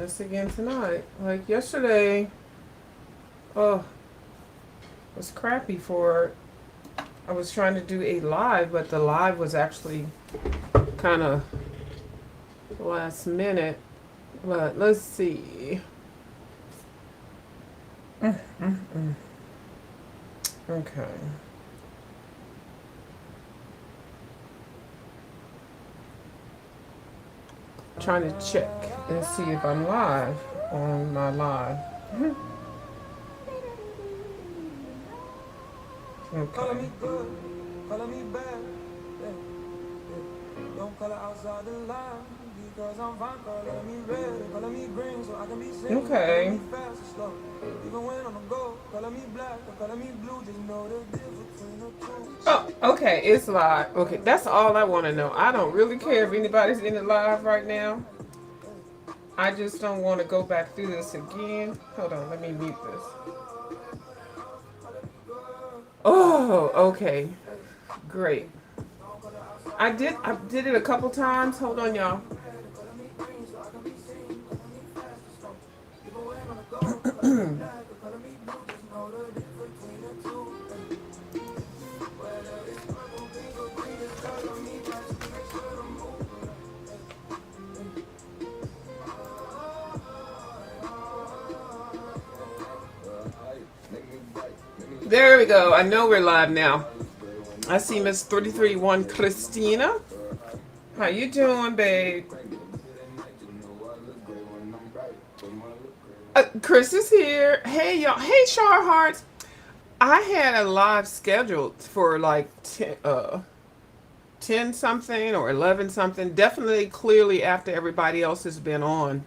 this again tonight. Like yesterday, oh, it was crappy for. I was trying to do a live, but the live was actually kind of last minute. But let's see. Okay. Trying to check and see if I'm live on my live. Okay. Calling me good, calling me bad. Yeah, yeah. Don't call it outside the line because I'm fine. Calling me red, calling me green, so I can be seen. Okay. Calling me fast and slow, even when on the go. Calling me black or calling me blue, just know the difference between the two. Oh, okay, it's live. Okay, that's all I want to know. I don't really care if anybody's in it live right now. I just don't want to go back through this again. Hold on, let me mute this. Oh, okay. Great. I did it a couple times. Hold on, y'all. There we go. I know we're live now. I see Miss 331 Christina. How you doing, babe? Chris is here. Hey, y'all. Hey, Char Hearts. I had a live scheduled for like 10 something or 11 something. Definitely clearly after everybody else has been on.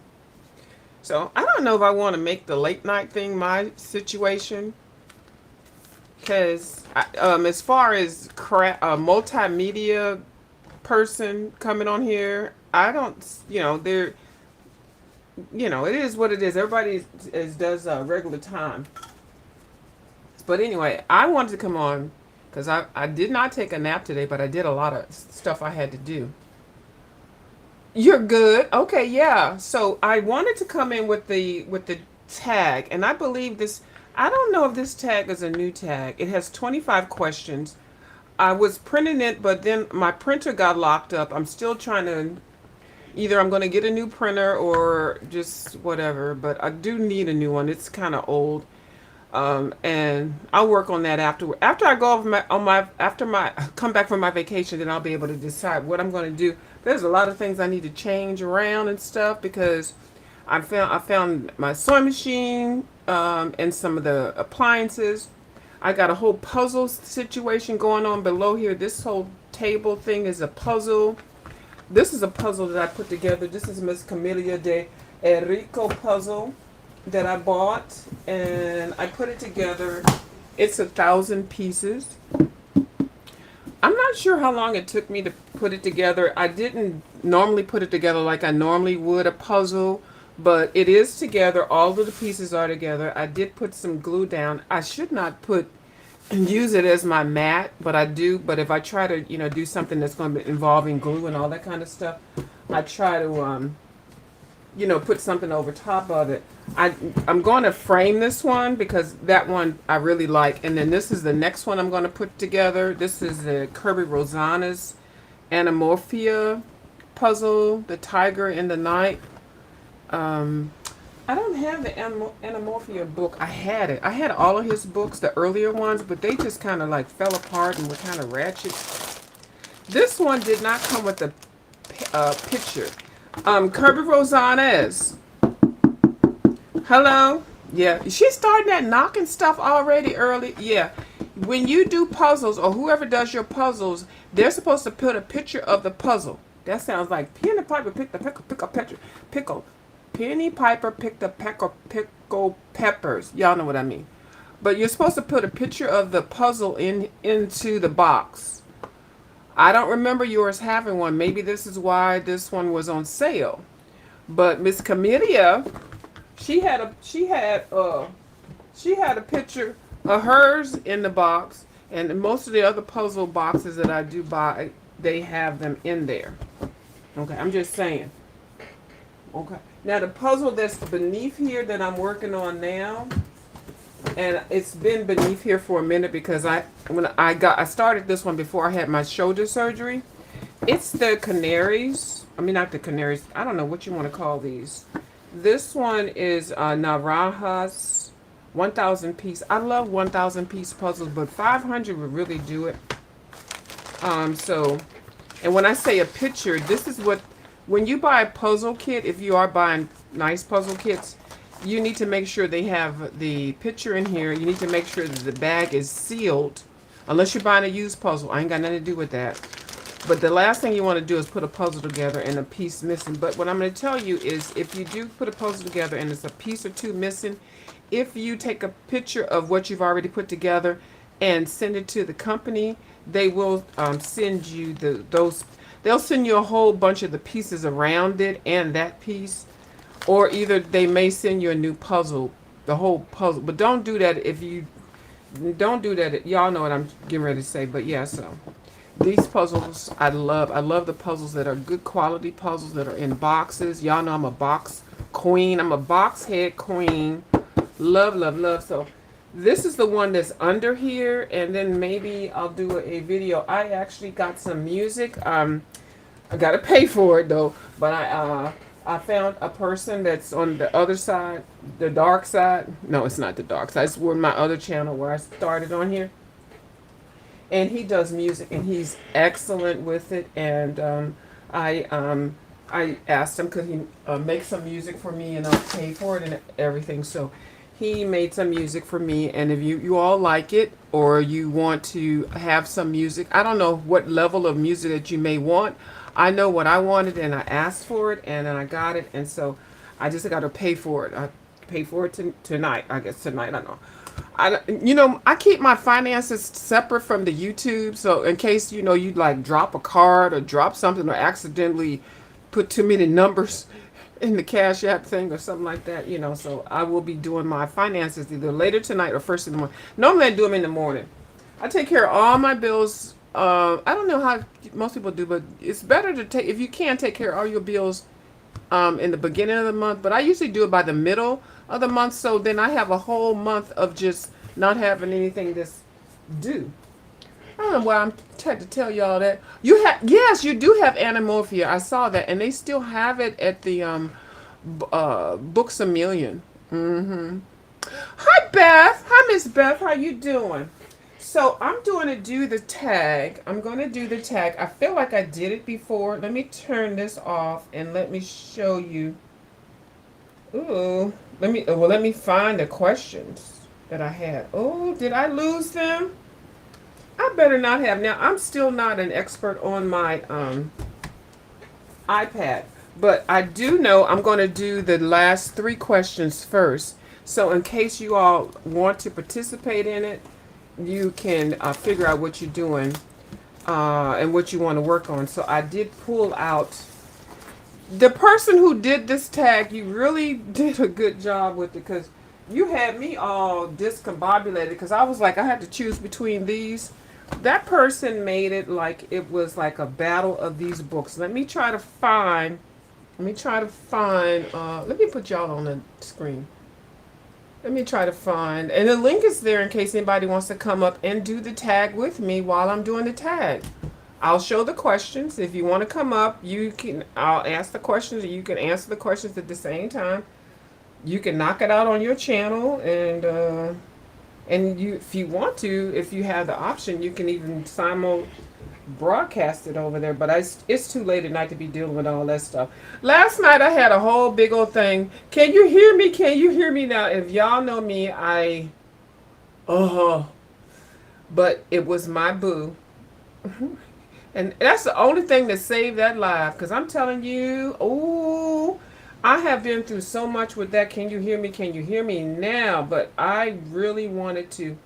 So I don't know if I want to make the late night thing my situation. Because as far as multimedia person coming on here, I don't, they're, it is what it is. Everybody does regular time. But anyway, I wanted to come on because I did not take a nap today, but I did a lot of stuff I had to do. You're good. Okay, yeah. So I wanted to come in with the tag, and I believe this. I don't know if this tag is a new tag. It has 25 questions. I was printing it, but then my printer got locked up. I'm still trying to. Either I'm going to get a new printer or just whatever, but I do need a new one. It's kind of old. And I'll work on that afterward. After I go after my come back from my vacation, then I'll be able to decide what I'm going to do. There's a lot of things I need to change around and stuff because I found my sewing machine and some of the appliances. I got a whole puzzle situation going on below here. This whole table thing is a puzzle. This is a puzzle that I put together. This is Miss Camelia de Enrico puzzle that I bought, and I put it together. It's 1,000 pieces. I'm not sure how long it took me to put it together. I didn't normally put it together like I normally would a puzzle, but it is together. All of the pieces are together. I did put some glue down. I should not use it as my mat, but I do. But if I try to, do something that's going to be involving glue and all that kind of stuff, I try to, put something over top of it. I'm going to frame this one because that one I really like. And then this is the next one I'm going to put together. This is the Kirby Rosanes Anamorphia puzzle, the Tiger in the Night. I don't have the Anamorphia book. I had it. I had all of his books, the earlier ones, but they just kind of like fell apart and were kind of ratchet. This one did not come with a picture. Kirby Rosanes. Hello? Yeah. She's starting that knocking stuff already early. Yeah. When you do puzzles, or whoever does your puzzles, they're supposed to put a picture of the puzzle. That sounds like Penny Piper picked the pickle. Penny Piper picked the pickle peppers. Y'all know what I mean. But you're supposed to put a picture of the puzzle into the box. I don't remember yours having one. Maybe this is why this one was on sale. But Miss Camelia, she had a picture of hers in the box, and most of the other puzzle boxes that I do buy, they have them in there. Okay, I'm just saying. Okay. Now the puzzle that's beneath here that I'm working on now, and it's been beneath here for a minute because I started this one before I had my shoulder surgery. It's the canaries. I mean, not the canaries. I don't know what you want to call these. This one is Narajas 1,000 piece. I love 1,000 piece puzzles, but 500 would really do it. So, and when I say a picture, this is what, when you buy a puzzle kit, if you are buying nice puzzle kits, you need to make sure they have the picture in here. You need to make sure that the bag is sealed, unless you're buying a used puzzle. I ain't got nothing to do with that. But the last thing you want to do is put a puzzle together and a piece missing. But what I'm going to tell you is if you do put a puzzle together and there's a piece or two missing, if you take a picture of what you've already put together and send it to the company, they will send you those. They'll send you a whole bunch of the pieces around it and that piece, or either they may send you a new puzzle, the whole puzzle. But don't do that if you don't do that. Y'all know what I'm getting ready to say. But yeah, so these puzzles I love. I love the puzzles that are good quality puzzles that are in boxes. Y'all know I'm a box queen. I'm a box head queen. Love, love, love. So this is the one that's under here, and then maybe I'll do a video. I actually got some music. I gotta pay for it though, but I found a person that's on the other side, the dark side. No, it's not the dark side. It's where my other channel where I started on here, and he does music, and he's excellent with it. And I asked him could he make some music for me, and I'll pay for it and everything. So he made some music for me, and if you all like it or you want to have some music, I don't know what level of music that you may want. I know what I wanted, and I asked for it, and then I got it, and so I just got to pay for it. I pay for it tonight. I guess tonight. I don't know. I keep my finances separate from the YouTube, so in case you like drop a card or drop something or accidentally put too many numbers in the Cash App thing or something like that, So I will be doing my finances either later tonight or first in the morning. Normally I do them in the morning. I take care of all my bills. I don't know how most people do, but it's better to take, if you can, take care of all your bills in the beginning of the month. But I usually do it by the middle of the month, so then I have a whole month of just not having anything that's due. I don't know why I'm trying to tell y'all that. Yes, you do have Anamorphia. I saw that, and they still have it at the Books a Million. Hi Beth. Hi Miss Beth. How you doing? So I'm going to do the tag. I'm going to do the tag. I feel like I did it before. Let me turn this off and let me show you. Ooh, let me find the questions that I had. Oh, did I lose them? I better not have. Now, I'm still not an expert on my iPad, but I do know I'm going to do the last 3 questions first. So in case you all want to participate in it, you can figure out what you're doing and what you want to work on. So I did pull out the person who did this tag. You really did a good job with it because you had me all discombobulated because I was like, I had to choose between these. That person made it like it was like a battle of these books. Let me put y'all on the screen. Let me try to find, and the link is there in case anybody wants to come up and do the tag with me while I'm doing the tag. I'll show the questions. If you want to come up, I'll ask the questions, and you can answer the questions at the same time. You can knock it out on your channel, and if you want to, if you have the option, you can even broadcast it over there. But it's too late at night to be dealing with all that stuff. Last night I had a whole big old thing. Can you hear me? Can you hear me now? If y'all know me, but it was my boo. And that's the only thing that saved that life. Because I'm telling you, I have been through so much with that. Can you hear me? Can you hear me now? But I really wanted to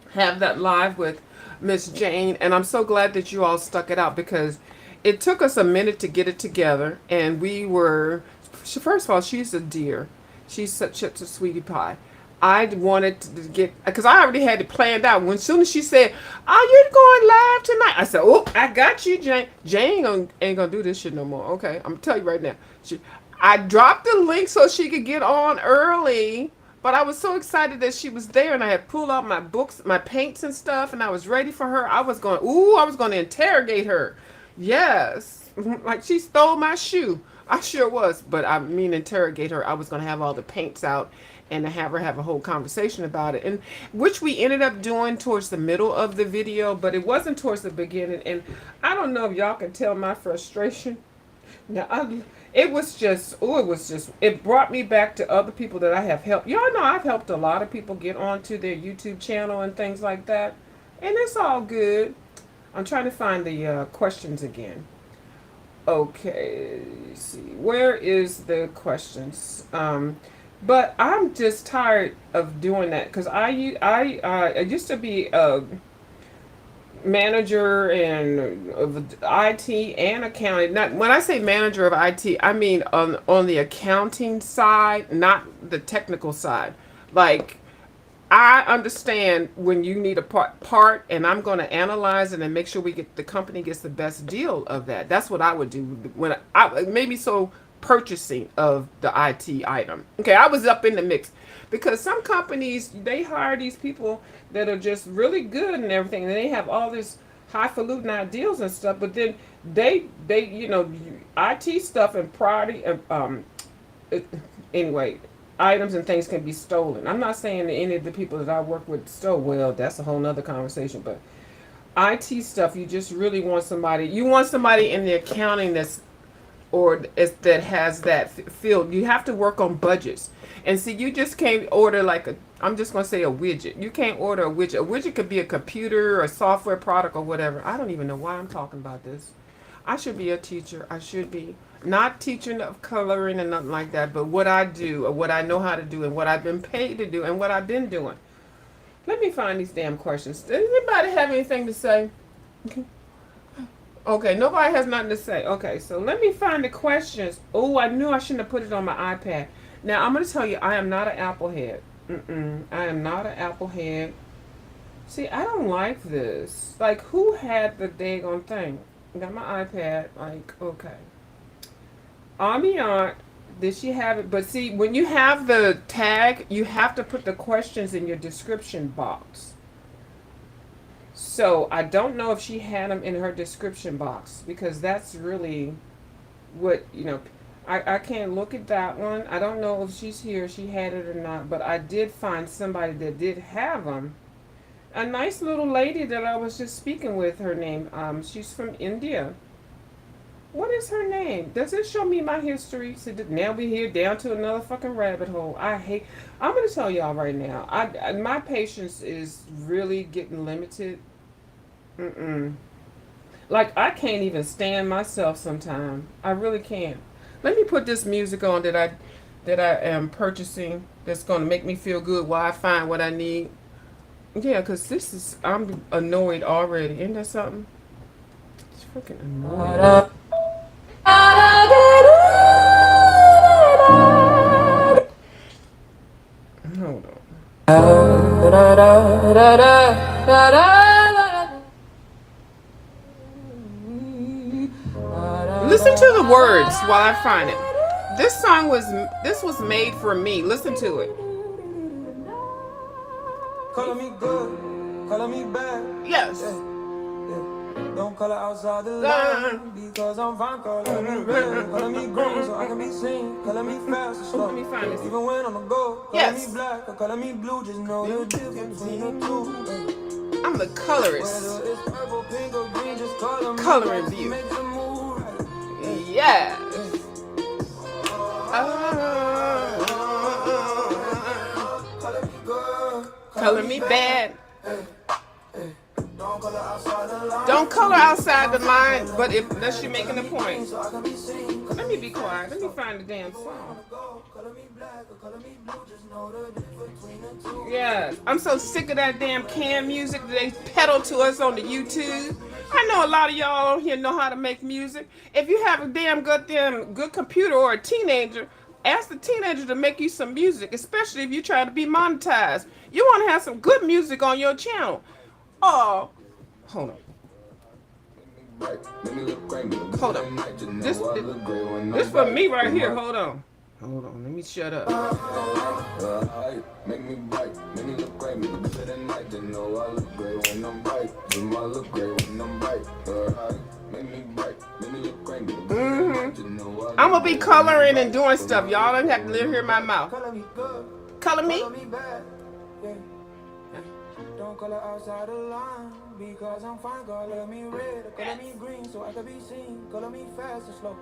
have that live with Miss Jane, and I'm so glad that you all stuck it out because it took us a minute to get it together, and first of all, she's a dear. She's such a sweetie pie. I wanted to get, because I already had it planned out. As soon as she said, "Oh, you're going live tonight," I said, "Oh, I got you, Jane." Jane ain't gonna do this shit no more. Okay, I'm gonna tell you right now. I dropped the link so she could get on early, but I was so excited that she was there, and I had pulled out my books, my paints and stuff, and I was ready for her. I was going to interrogate her. Yes, like she stole my shoe. I sure was, but I mean interrogate her. I was going to have all the paints out and to have her have a whole conversation about it, and which we ended up doing towards the middle of the video, but it wasn't towards the beginning. And I don't know if y'all can tell my frustration. Now, it was just, it brought me back to other people that I have helped. Y'all know I've helped a lot of people get onto their YouTube channel and things like that. And it's all good. I'm trying to find the questions again. Okay, let's see. Where is the questions? But I'm just tired of doing that because I used to be a manager and of IT and accounting. Not when I say manager of IT, I mean on the accounting side, not the technical side. Like I understand when you need a part, and I'm going to analyze it and make sure we get the company gets the best deal of that. That's what I would do when I maybe so purchasing of the IT item. Okay, I was up in the mix because some companies they hire these people that are just really good and everything, and they have all this highfalutin ideals and stuff, but then they IT stuff and priority it, anyway, items and things can be stolen. I'm not saying that any of the people that I work with stole. Well, that's a whole nother conversation. But IT stuff, you just really want somebody. You want somebody in the accounting that has that field. You have to work on budgets. And see, you just can't order like a. I'm just gonna say a widget. You can't order a widget. A widget could be a computer or a software product or whatever. I don't even know why I'm talking about this. I should be a teacher. I should be not teaching of coloring and nothing like that, but what I do or what I know how to do and what I've been paid to do and what I've been doing. Let me find these damn questions. Does anybody have anything to say? Okay, nobody has nothing to say. Okay, so let me find the questions. Oh, I knew I shouldn't have put it on my iPad. Now, I'm going to tell you, I am not an Applehead. I am not an Applehead. See, I don't like this. Like, who had the daggone thing? Got my iPad. Like, okay. Amiant, did she have it? But see, when you have the tag, you have to put the questions in your description box. So I don't know if she had them in her description box because that's really what, I can't look at that one. I don't know if she's here, she had it or not, but I did find somebody that did have them. A nice little lady that I was just speaking with, her name, she's from India. What is her name? Does it show me my history? So now we're here down to another fucking rabbit hole. I'm going to tell y'all right now. My patience is really getting limited. Like, I can't even stand myself sometimes. I really can't. Let me put this music on that I am purchasing that's going to make me feel good while I find what I need. Yeah, because I'm annoyed already. Isn't that something? It's freaking annoying. Hold on. Listen to the words while I find it. This was made for me. Listen to it. Color me good, color me bad. Yes. Don't color outside the line because I'm fine. Color me red, color me green so I can be seen. Color me fast and slow. Let me find this. Even when I'm a go. Color me black or color me blue. Just know the difference between the two. I'm the colorist. Coloring view. Yeah. Color me bad. Don't color outside the line, but unless you're making a point. Let me be quiet. Let me find the damn song. Yeah, I'm so sick of that damn cam music that they peddle to us on the YouTube. I know a lot of y'all on here know how to make music. If you have a damn good computer or a teenager, ask the teenager to make you some music, especially if you try to be monetized. You want to have some good music on your channel. Oh, hold on. Hold on. This for me right here. Hold on. Hold on. Let me shut up. Make me bright, make me look great, make me good at night. They know I look great when I'm bright. You might look great when I'm bright. Make me bright, make me look great, make me good at night. You know I'm gonna be coloring and doing stuff. Y'all don't have to live here in my mouth. Color me good. Color me? Color me bad. Yeah. Don't color outside the line because I'm fine. Color me red or color me green so I can be seen. Color me fast or slow,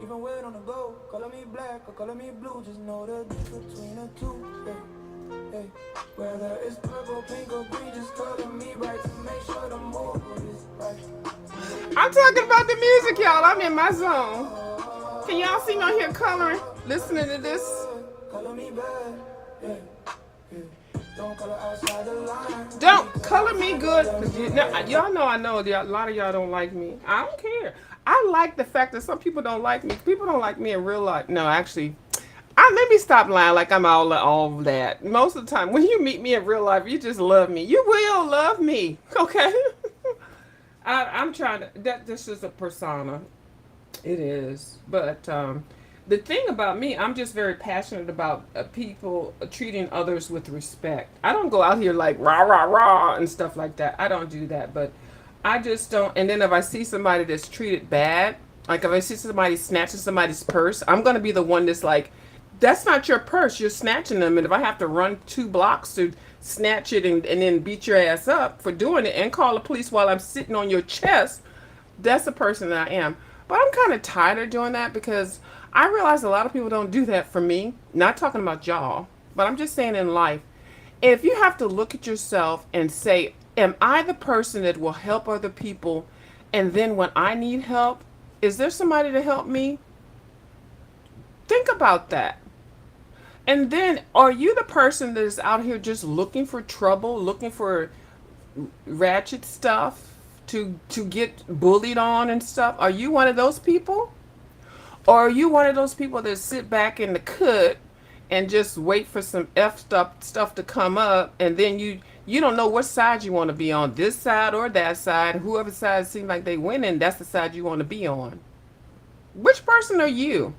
even when on the go. Color me black or color me blue. Just know the difference between the two. Yeah. Hey, whether it's purple, pink, or green, just color me right to make sure the mood is right. I'm talking about the music, y'all. I'm in my zone. Can y'all see me on here coloring, listening to this? Color me bad. Yeah. Don't color outside the line. Don't color me good. Y'all know I know a lot of y'all don't like me. I don't care. I like the fact that some people don't like me. People don't like me in real life. No, actually. Let me stop lying like I'm all that. Most of the time, when you meet me in real life, you just love me. You will love me, okay? I'm trying to. This is a persona. It is, but the thing about me, I'm just very passionate about people treating others with respect. I don't go out here like rah rah rah and stuff like that. I don't do that, but I just don't. And then if I see somebody that's treated bad, like if I see somebody snatching somebody's purse, I'm gonna be the one that's like, that's not your purse. You're snatching them. And if I have to run 2 blocks to snatch it and then beat your ass up for doing it and call the police while I'm sitting on your chest, that's the person that I am. But I'm kind of tired of doing that because I realize a lot of people don't do that for me. Not talking about y'all, but I'm just saying in life. If you have to look at yourself and say, am I the person that will help other people? And then when I need help, is there somebody to help me? Think about that. And then, are you the person that is out here just looking for trouble, looking for ratchet stuff to get bullied on and stuff? Are you one of those people? Or are you one of those people that sit back in the cut and just wait for some stuff to come up, and then you don't know what side you want to be on, this side or that side? Whoever side seems like they winning, that's the side you want to be on. Which person are you?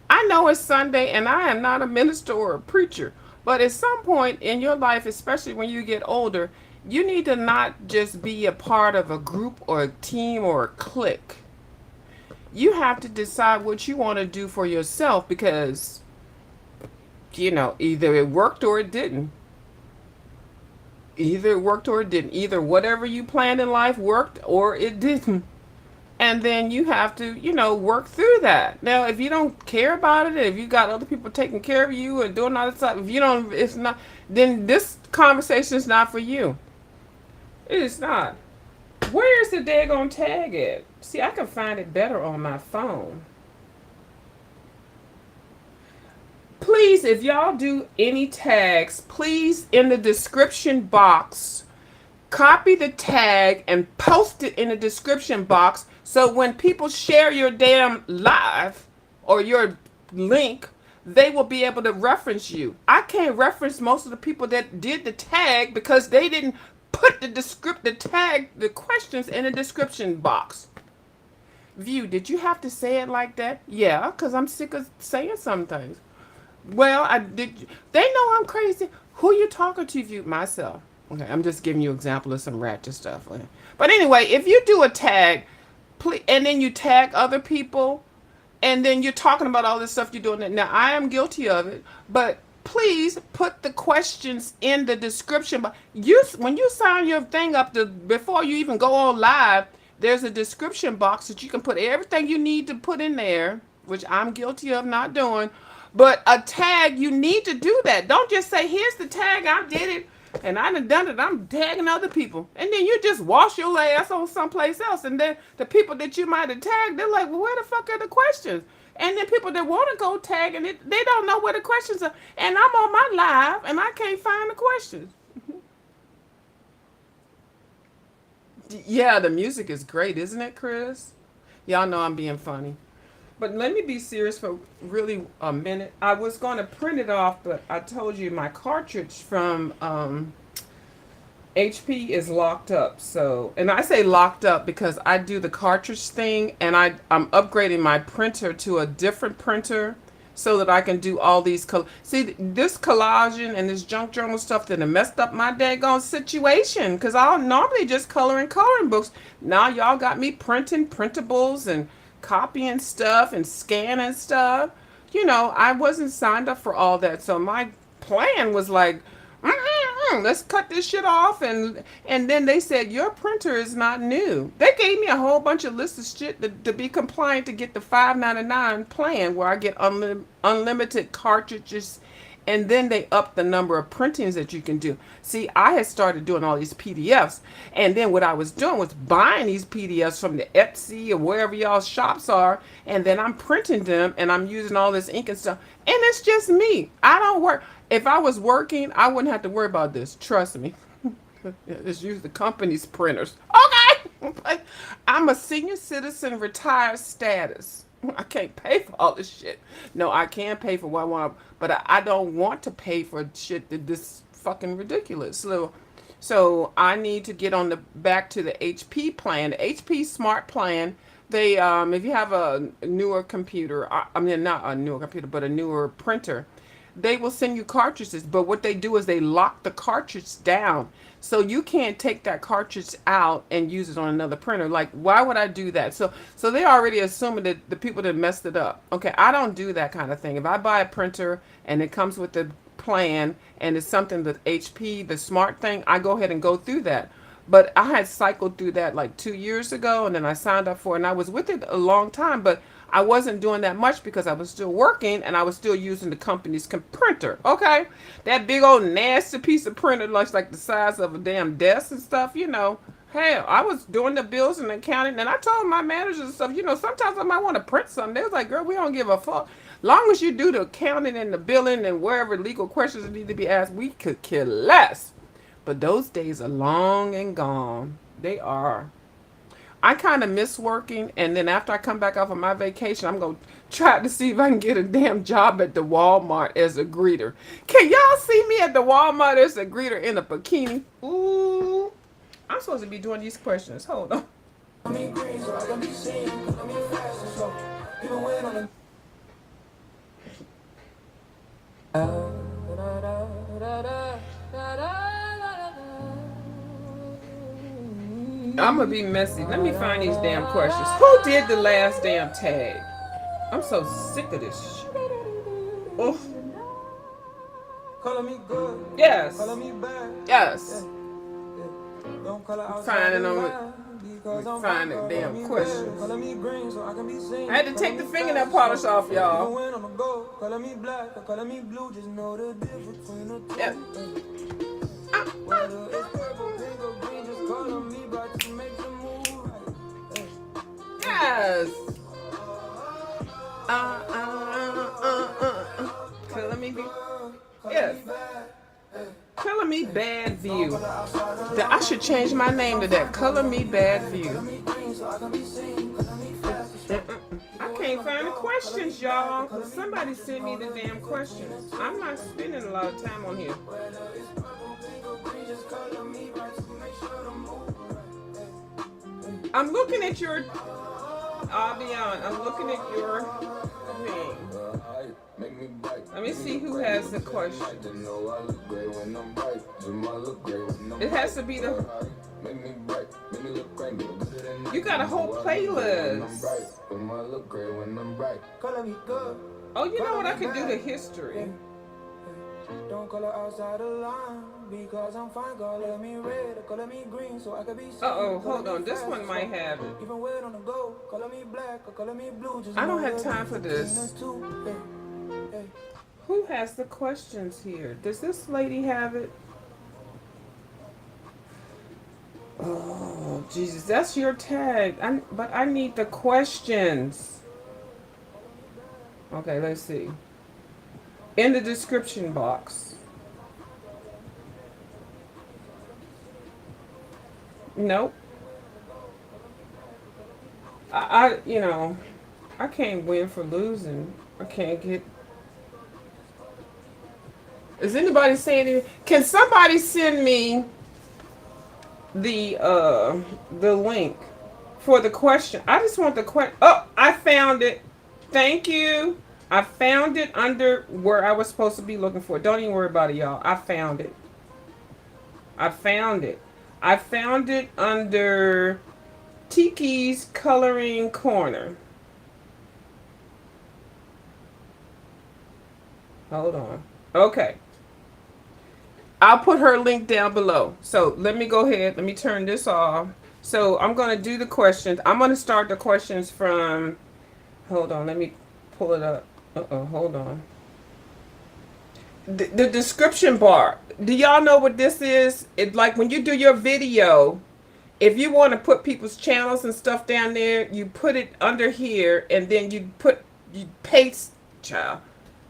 I know it's Sunday and I am not a minister or a preacher, but at some point in your life, especially when you get older, you need to not just be a part of a group or a team or a clique. You have to decide what you want to do for yourself because, either it worked or it didn't. Either it worked or it didn't. Either whatever you planned in life worked or it didn't. And then you have to, work through that. Now, if you don't care about it, if you got other people taking care of you and doing all this stuff, it's not, then this conversation is not for you. It is not. Where is the daggone tag at? See, I can find it better on my phone. Please, if y'all do any tags, please in the description box, copy the tag and post it in the description box so when people share your damn live or your link, they will be able to reference you. I can't reference most of the people that did the tag because they didn't put the questions in the description box. View, did you have to say it like that? Yeah, because I'm sick of saying some things. Well, they know I'm crazy. Who you talking to, View? Myself. Okay, I'm just giving you an example of some ratchet stuff. But anyway, if you do a tag, please, and then you tag other people, and then you're talking about all this stuff you're doing. Now, I am guilty of it, but please put the questions in the description. But when you sign your thing up, before you even go on live, there's a description box that you can put everything you need to put in there, which I'm guilty of not doing. But a tag, you need to do that. Don't just say, here's the tag, I did it, and I done it, I'm tagging other people. And then you just wash your ass on someplace else. And then the people that you might have tagged, they're like, well, where the fuck are the questions? And then people that want to go tagging it, they don't know where the questions are. And I'm on my live, and I can't find the questions. Yeah, the music is great, isn't it, Chris? Y'all know I'm being funny. But let me be serious for really a minute. I was going to print it off, but I told you my cartridge from HP is locked up. So, and I say locked up because I do the cartridge thing, and I'm upgrading my printer to a different printer so that I can do all these see this collaging and this junk journal stuff that have messed up my daggone situation because I'll normally just coloring books. Now y'all got me printing printables and copying stuff and scanning stuff. I wasn't signed up for all that, so my plan was like, let's cut this shit off. And then they said your printer is not new. They gave me a whole bunch of lists of shit to be compliant to get the $5.99 plan where I get unlimited cartridges, and then they up the number of printings that you can do. See, I had started doing all these PDFs, and then what I was doing was buying these PDFs from the Etsy or wherever y'all shops are, and then I'm printing them, and I'm using all this ink and stuff. And it's just me. I don't work. If I was working, I wouldn't have to worry about this. Trust me. Just use the company's printers. Okay. But I'm a senior citizen retired status. I can't pay for all this shit. No, I can pay for what I want, but I don't want to pay for shit that this fucking ridiculous. So I need to get on the back to the HP plan, the HP Smart Plan. They if you have a newer computer, I mean not a newer computer, but a newer printer, they will send you cartridges. But what they do is they lock the cartridge down. So you can't take that cartridge out and use it on another printer. Like, why would I do that? So they're already assuming that the people that messed it up. Okay, I don't do that kind of thing. If I buy a printer and it comes with the plan and it's something that HP, the smart thing, I go ahead and go through that. But I had cycled through that like 2 years ago, and then I signed up for it, and I was with it a long time, but I wasn't doing that much because I was still working and I was still using the company's printer. Okay, that big old nasty piece of printer looks like the size of a damn desk and stuff. Hell, I was doing the bills and accounting, and I told my managers and stuff. Sometimes I might want to print something. They was like, "Girl, we don't give a fuck. Long as you do the accounting and the billing and wherever legal questions need to be asked, we could care less." But those days are long and gone. They are. I kind of miss working, and then after I come back off of my vacation, I'm going to try to see if I can get a damn job at the Walmart as a greeter. Can y'all see me at the Walmart as a greeter in a bikini? Ooh, I'm supposed to be doing these questions. Hold on. I'm gonna be messy. Let me find these damn questions. Who did the last damn tag? I'm so sick of this shit. Oh. Yes. Yes. Finding on find the damn questions. I had to take the fingernail polish off, y'all. Yeah. Yes. Color me be. Yes. Color me bad view. I should change my name to that. Color me bad view. I can't find the questions, y'all. Somebody sent me the damn questions. I'm not spending a lot of time on here. I'm looking at your. I'll be on. I'm looking at your thing. Let me see who has the question. It has to be the. You got a whole playlist. Oh, you know what? I can do the history. Don't color outside the line because I'm fine. Color me red or color me green so I can be. Uh-oh, hold on. This one might have it. Even red on the go. Color me black or color me blue. I don't have time for this. Who has the questions here? Does this lady have it? Oh, Jesus, that's your tag. But I need the questions. Okay, let's see. In the description box. Nope. I can't win for losing. I can't get. Is anybody saying it? Can somebody send me the uh the link for the question. I just want the question. Oh, I found it. Thank you. I found it under where I was supposed to be looking for. Don't even worry about it, y'all. I found it. I found it. I found it under Tiki's coloring corner. Hold on. Okay. I'll put her link down below. So let me go ahead. Let me turn this off. So I'm going to do the questions. I'm going to start the questions from. Hold on. Let me pull it up. Hold on. The description bar. Do y'all know what this is? It's like when you do your video, if you want to put people's channels and stuff down there, you put it under here and then you paste, child.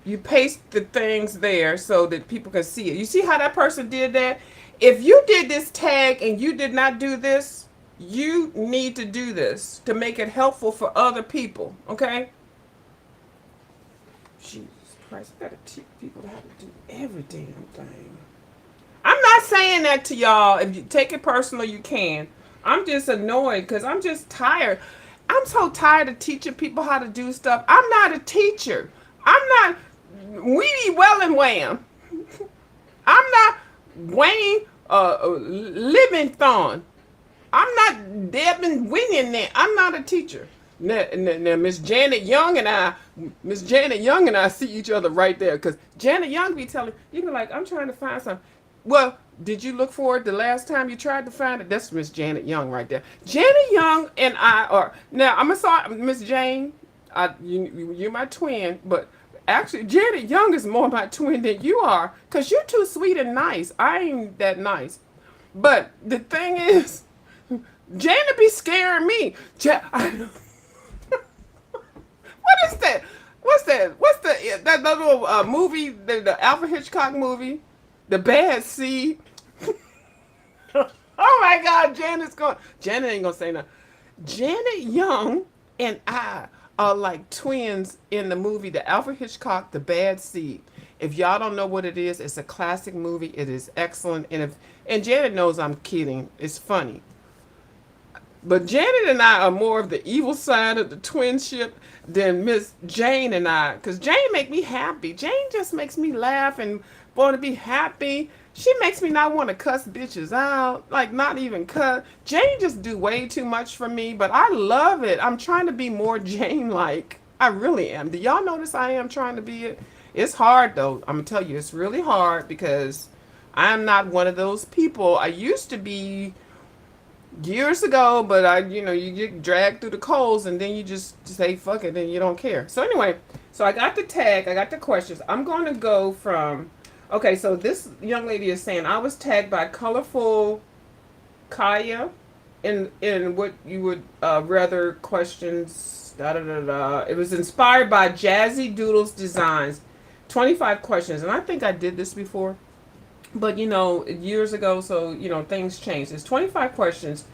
You paste the things there so that people can see it. You see how that person did that? If you did this tag and you did not do this, you need to do this to make it helpful for other people, okay? Jesus Christ, I gotta teach people how to do every damn thing. I'm not saying that to y'all. If you take it personal, you can. I'm just annoyed because I'm just tired. I'm so tired of teaching people how to do stuff. I'm not a teacher. I'm not Weedy Well and Wham. I'm not Wayne Livingstone. I'm not Devin Winning there. I'm not a teacher. Now, Miss Janet Young and I see each other right there because Janet Young be telling you be like, I'm trying to find something. Well, did you look for it the last time you tried to find it? That's Miss Janet Young right there. Janet Young and I are now. I'm sorry, Miss Jane. You're my twin, but actually, Janet Young is more my twin than you are because you're too sweet and nice. I ain't that nice. But the thing is, Janet be scaring me. What is that? What's that? What's that little movie? The Alfred Hitchcock movie, The Bad Seed. Oh my God, Janet's going. Janet ain't gonna say nothing. Janet Young and I are like twins in the movie, the Alfred Hitchcock, The Bad Seed. If y'all don't know what it is, it's a classic movie. It is excellent, and Janet knows I'm kidding. It's funny. But Janet and I are more of the evil side of the twinship than Miss Jane and I. Because Jane make me happy. Jane just makes me laugh and want to be happy. She makes me not want to cuss bitches out. Like, not even cuss. Jane just do way too much for me. But I love it. I'm trying to be more Jane-like. I really am. Do y'all notice I am trying to be it? It's hard, though. I'm going to tell you, it's really hard because I'm not one of those people. I used to be years ago, but you get dragged through the coals and then you just say fuck it and you don't care. So anyway, so I got the tag, I got the questions. I'm going to go from, okay, so this young lady is saying, I was tagged by Colorful Kaya in what you would rather questions, da da da da. It was inspired by Jazzy Doodles Designs, 25 questions. And I think I did this before. But years ago, so things changed. It's 25 questions.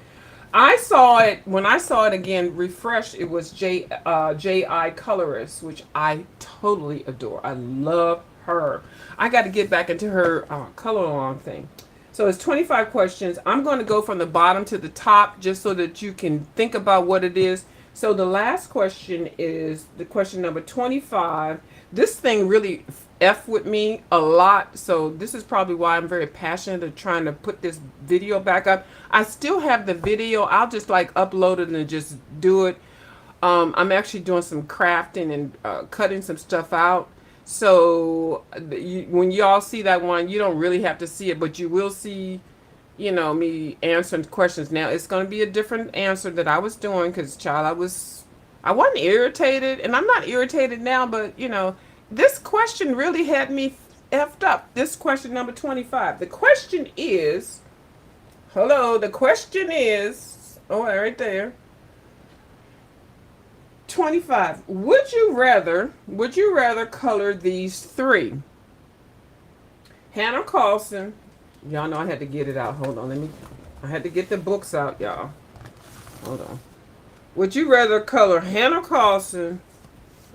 I saw it when I saw it again refreshed. It was J.I. Colorist, which I totally adore. I love her. I got to get back into her color along thing. So it's 25 questions. I'm going to go from the bottom to the top just so that you can think about what it is. So the last question is the question number 25. This thing really F with me a lot. So this is probably why I'm very passionate of trying to put this video back up. I still have the video. I'll just like upload it and just do it. I'm actually doing some crafting and cutting some stuff out. So when y'all see that one, you don't really have to see it, but you will see, me answering questions. Now it's going to be a different answer that I was doing because, child, I wasn't irritated, and I'm not irritated now, but this question really had me effed up. This question number 25. The question is, the question is, right there. 25. Would you rather color these three? Hannah Carlson. Y'all know I had to get it out. Hold on, I had to get the books out, y'all. Hold on. Would you rather color Hannah Carlson?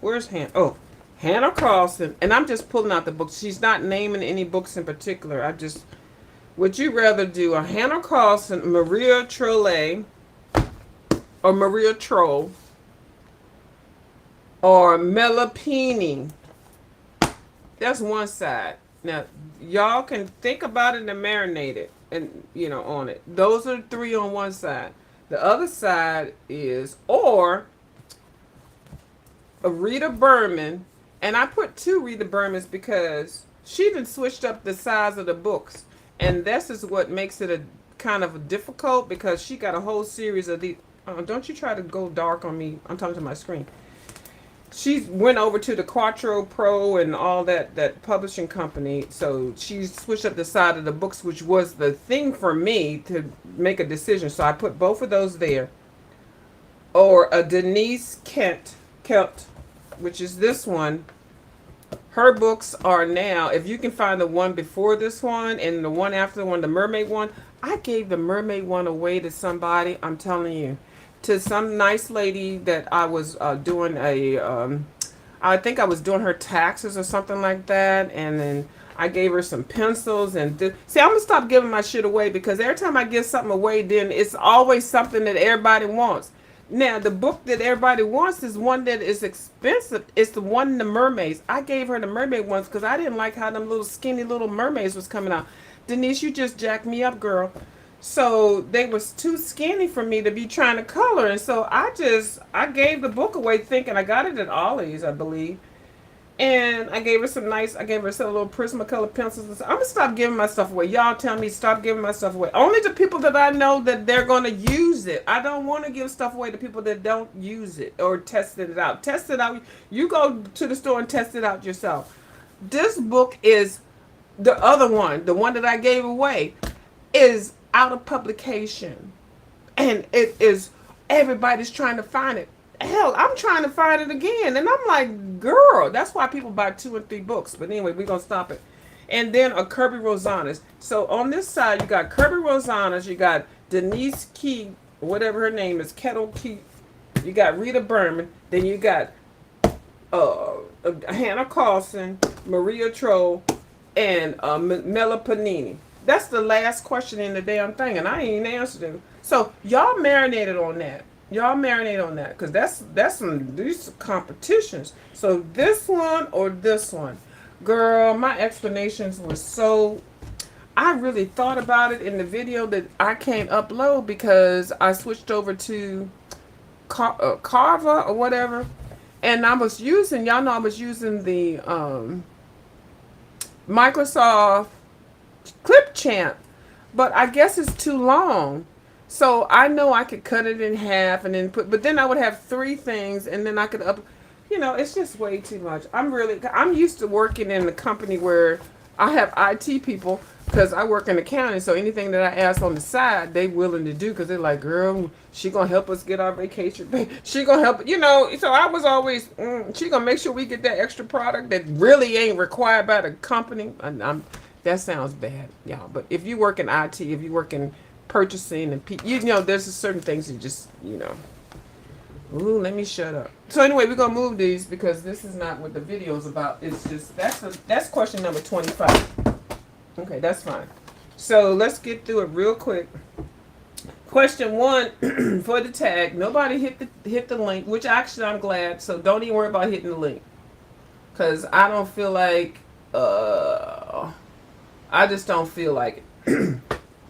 Where's Hannah? Oh, Hannah Carlson. And I'm just pulling out the books. She's not naming any books in particular. Would you rather do a Hannah Carlson, Maria Trolle, or Maria Troll, or Mela Pini? That's one side. Now, y'all can think about it and marinate it and, on it. Those are three on one side. The other side is, or a Rita Berman, and I put two Rita Bermans because she even switched up the size of the books. And this is what makes it a kind of difficult because she got a whole series of these. Don't you try to go dark on me. I'm talking to my screen. She went over to the Quattro Pro and all that publishing company. So she switched up the side of the books, which was the thing for me to make a decision. So I put both of those there. Or a Denise Kelt, which is this one. Her books are now, if you can find the one before this one and the one after the one, the mermaid one, I gave the mermaid one away to somebody, I'm telling you. To some nice lady that I was doing I think I was doing her taxes or something like that. And then I gave her some pencils and see, I'm gonna stop giving my shit away because every time I give something away, then it's always something that everybody wants. Now, the book that everybody wants is one that is expensive. It's the one, the mermaids. I gave her the mermaid ones because I didn't like how them little skinny little mermaids was coming out. Denise, you just jacked me up, girl. So they was too skinny for me to be trying to color. And so I gave the book away thinking I got it at Ollie's, I believe. And I gave her some little Prismacolor pencils. I'm going to stop giving my stuff away. Y'all tell me stop giving my stuff away. Only to people that I know that they're going to use it. I don't want to give stuff away to people that don't use it or test it out. Test it out. You go to the store and test it out yourself. This book is the other one. The one that I gave away is out of publication. And it is, everybody's trying to find it. Hell, I'm trying to find it again. And I'm like, girl, that's why people buy 2 and 3 books. But anyway, we're going to stop it. And then a Kirby Rosanas. So on this side, you got Kirby Rosanas. You got Denise Key, whatever her name is, Kettle Key. You got Rita Berman. Then you got Hannah Carlson, Maria Troll, and Mela Panini. That's the last question in the damn thing. And I ain't answered it. So y'all marinated on that. Y'all marinate on that because that's some these competitions. So this one or this one, girl, my explanations were so. I really thought about it in the video that I can't upload because I switched over to Canva or whatever, and I was using the Microsoft Clipchamp, but I guess it's too long. So I know I could cut it in half and then but then I would have 3 things and then I could it's just way too much. I'm used to working in a company where I have IT people because I work in accounting. So anything that I ask on the side, they willing to do because they're like, girl, she going to help us get our vacation. She going to help, so I was always, she going to make sure we get that extra product that really ain't required by the company. That sounds bad, y'all. But if you work in IT, if you work in purchasing and there's certain things you just ooh, let me shut up. So anyway, we're gonna move these because this is not what the video is about. It's just that's question number 25. Okay, that's fine. So let's get through it real quick. Question 1 for the tag. Nobody hit the link, which actually I'm glad. So don't even worry about hitting the link because I don't feel like I just don't feel like it.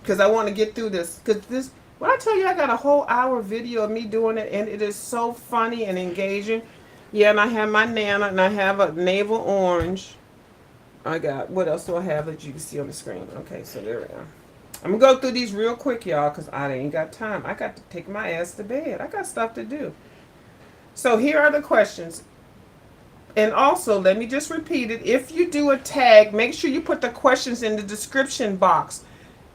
Because I want to get through this. Because when I tell you I got a whole hour video of me doing it, and it is so funny and engaging. Yeah, and I have my Nana, and I have a navel orange. I got, what else do I have that you can see on the screen? Okay, so there we go. I'm going to go through these real quick, y'all, because I ain't got time. I got to take my ass to bed. I got stuff to do. So here are the questions. And also, let me just repeat it. If you do a tag, make sure you put the questions in the description box.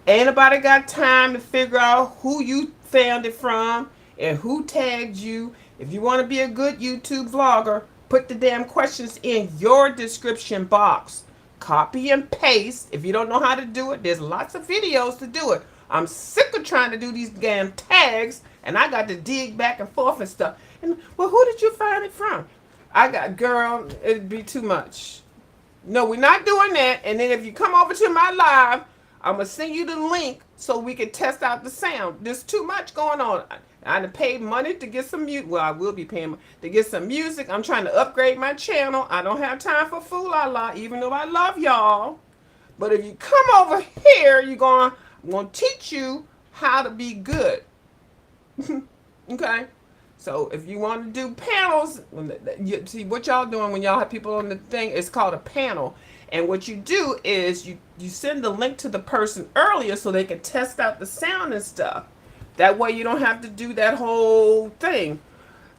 Ain't nobody got time to figure out who you found it from and who tagged you. If you want to be a good YouTube vlogger, put the damn questions in your description box. Copy and paste. If you don't know how to do it, there's lots of videos to do it. I'm sick of trying to do these damn tags, and I got to dig back and forth and stuff. And, well, who did you find it from? Girl, it'd be too much. No, we're not doing that. And then if you come over to my live, I'm gonna send you the link so we can test out the sound. There's too much going on. I done paid money to get some music. Well, I will be paying to get some music. I'm trying to upgrade my channel. I don't have time for fool la la, even though I love y'all. But if you come over here, I'm gonna teach you how to be good. Okay? So if you want to do panels, you see what y'all doing when y'all have people on the thing, it's called a panel. And what you do is you send the link to the person earlier so they can test out the sound and stuff. That way you don't have to do that whole thing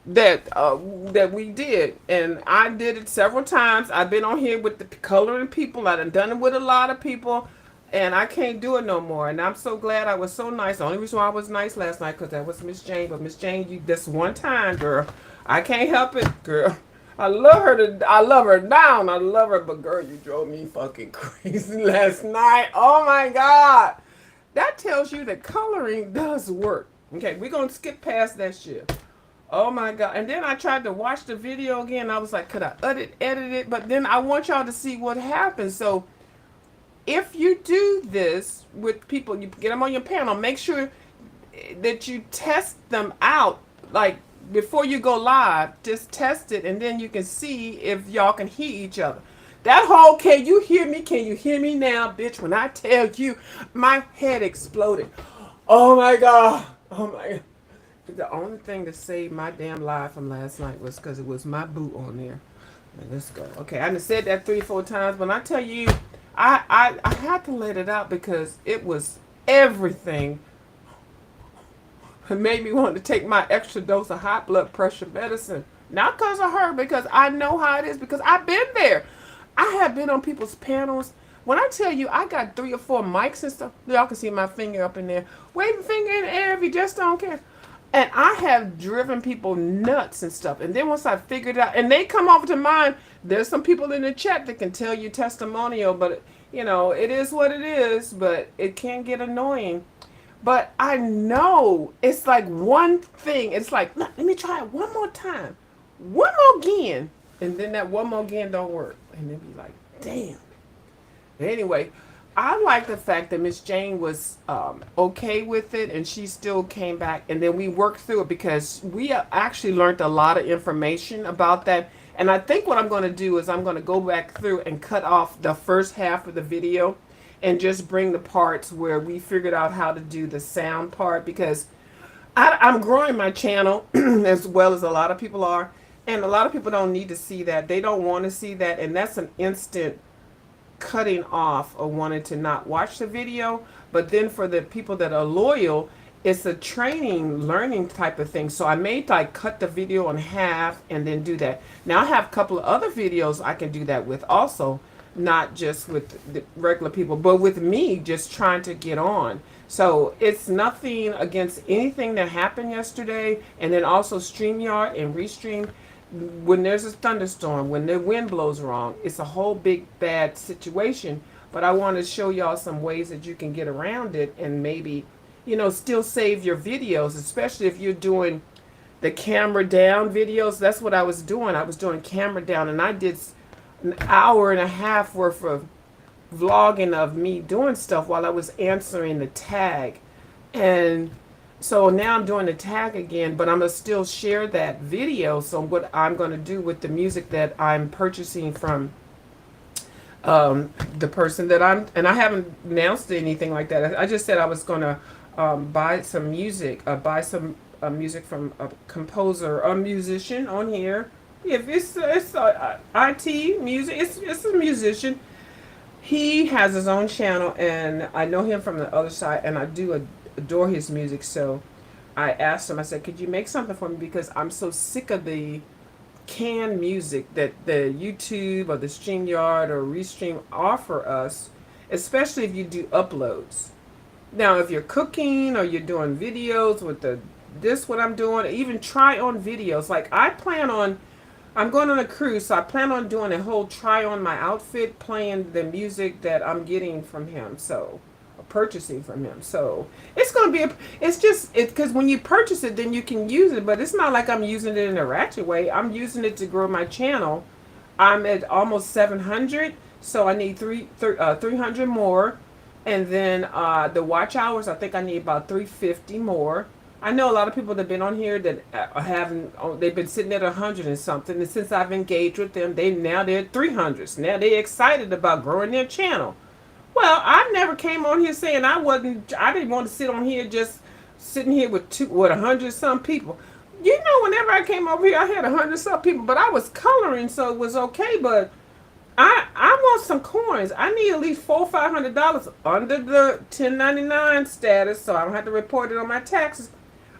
that we did. And I did it several times. I've been on here with the coloring people. I've done it with a lot of people. And I can't do it no more. And I'm so glad I was so nice. The only reason why I was nice last night because that was Miss Jane. But Miss Jane, you this one time, girl, I can't help it, girl. I love her I love her down. I love her, but girl, you drove me fucking crazy last night. Oh my God. That tells you that coloring does work. Okay, we're gonna skip past that shit. Oh my God. And then I tried to watch the video again. I was like, could I edit it? But then I want y'all to see what happens. So if you do this with people, you get them on your panel, make sure that you test them out. Like before you go live, just test it and then you can see if y'all can hear each other. That whole, can you hear me? Can you hear me now, bitch? When I tell you, my head exploded. Oh my God. Oh my God. The only thing that saved my damn life from last night was because it was my boot on there. Let's go. Okay, I done said that 3-4 times, but I tell you, I had to let it out because it was everything. It made me want to take my extra dose of high blood pressure medicine. Not because of her, because I know how it is, because I've been there. I have been on people's panels. When I tell you I got 3 or 4 mics and stuff, y'all can see my finger up in there. Waving finger in the air if you just don't care. And I have driven people nuts and stuff. And then once I figured it out, and they come over to mine, there's some people in the chat that can tell you testimonial, but you know, it is what it is, but it can get annoying. But I know it's like one thing. It's like, let me try it one more time. One more again. And then that one more again don't work. And then be like, damn. Anyway, I like the fact that Miss Jane was okay with it and she still came back and then we worked through it because we actually learned a lot of information about that. And I think what I'm going to do is I'm going to go back through and cut off the first half of the video and just bring the parts where we figured out how to do the sound part because I'm growing my channel as well as a lot of people are. And a lot of people don't need to see that. They don't want to see that. And that's an instant cutting off or wanting to not watch the video. But then for the people that are loyal, it's a training, learning type of thing. So I may like cut the video in half and then do that. Now I have a couple of other videos I can do that with also, not just with the regular people, but with me just trying to get on. So it's nothing against anything that happened yesterday. And then also StreamYard and Restream. When there's a thunderstorm, when the wind blows wrong, it's a whole big bad situation. But I want to show y'all some ways that you can get around it and maybe, you know, still save your videos, especially if you're doing the camera down videos. That's what I was doing. I was doing camera down and I did an hour and a half worth of vlogging of me doing stuff while I was answering the tag. And so now I'm doing the tag again, but I'm going to still share that video. So what I'm going to do with the music that I'm purchasing from the person that and I haven't announced anything like that. I just said I was going to buy some music, buy some music from a composer, a musician on here. If it's IT music, it's a musician. He has his own channel, and I know him from the other side, and I do adore his music. So I asked him, I said, could you make something for me? Because I'm so sick of the canned music that the YouTube or the StreamYard or Restream offer us, especially if you do uploads. Now, if you're cooking or you're doing videos with what I'm doing, even try on videos. Like I'm going on a cruise, so I plan on doing a whole try on my outfit, playing the music that I'm getting from him, so purchasing from him. So it's going to be because when you purchase it, then you can use it, but it's not like I'm using it in a ratchet way. I'm using it to grow my channel. I'm at almost 700, so I need 300 more. And then the watch hours, I think I need about 350 more. I know a lot of people that have been on here that haven't. They've been sitting at 100 and something. And since I've engaged with them, they're at 300s. Now they're excited about growing their channel. Well, I never came on here saying I wasn't. I didn't want to sit on here just sitting here with 100 some people. You know, whenever I came over here, I had 100 some people, but I was coloring, so it was okay. But I want some coins. I need at least $400-500 under the 1099 status, so I don't have to report it on my taxes.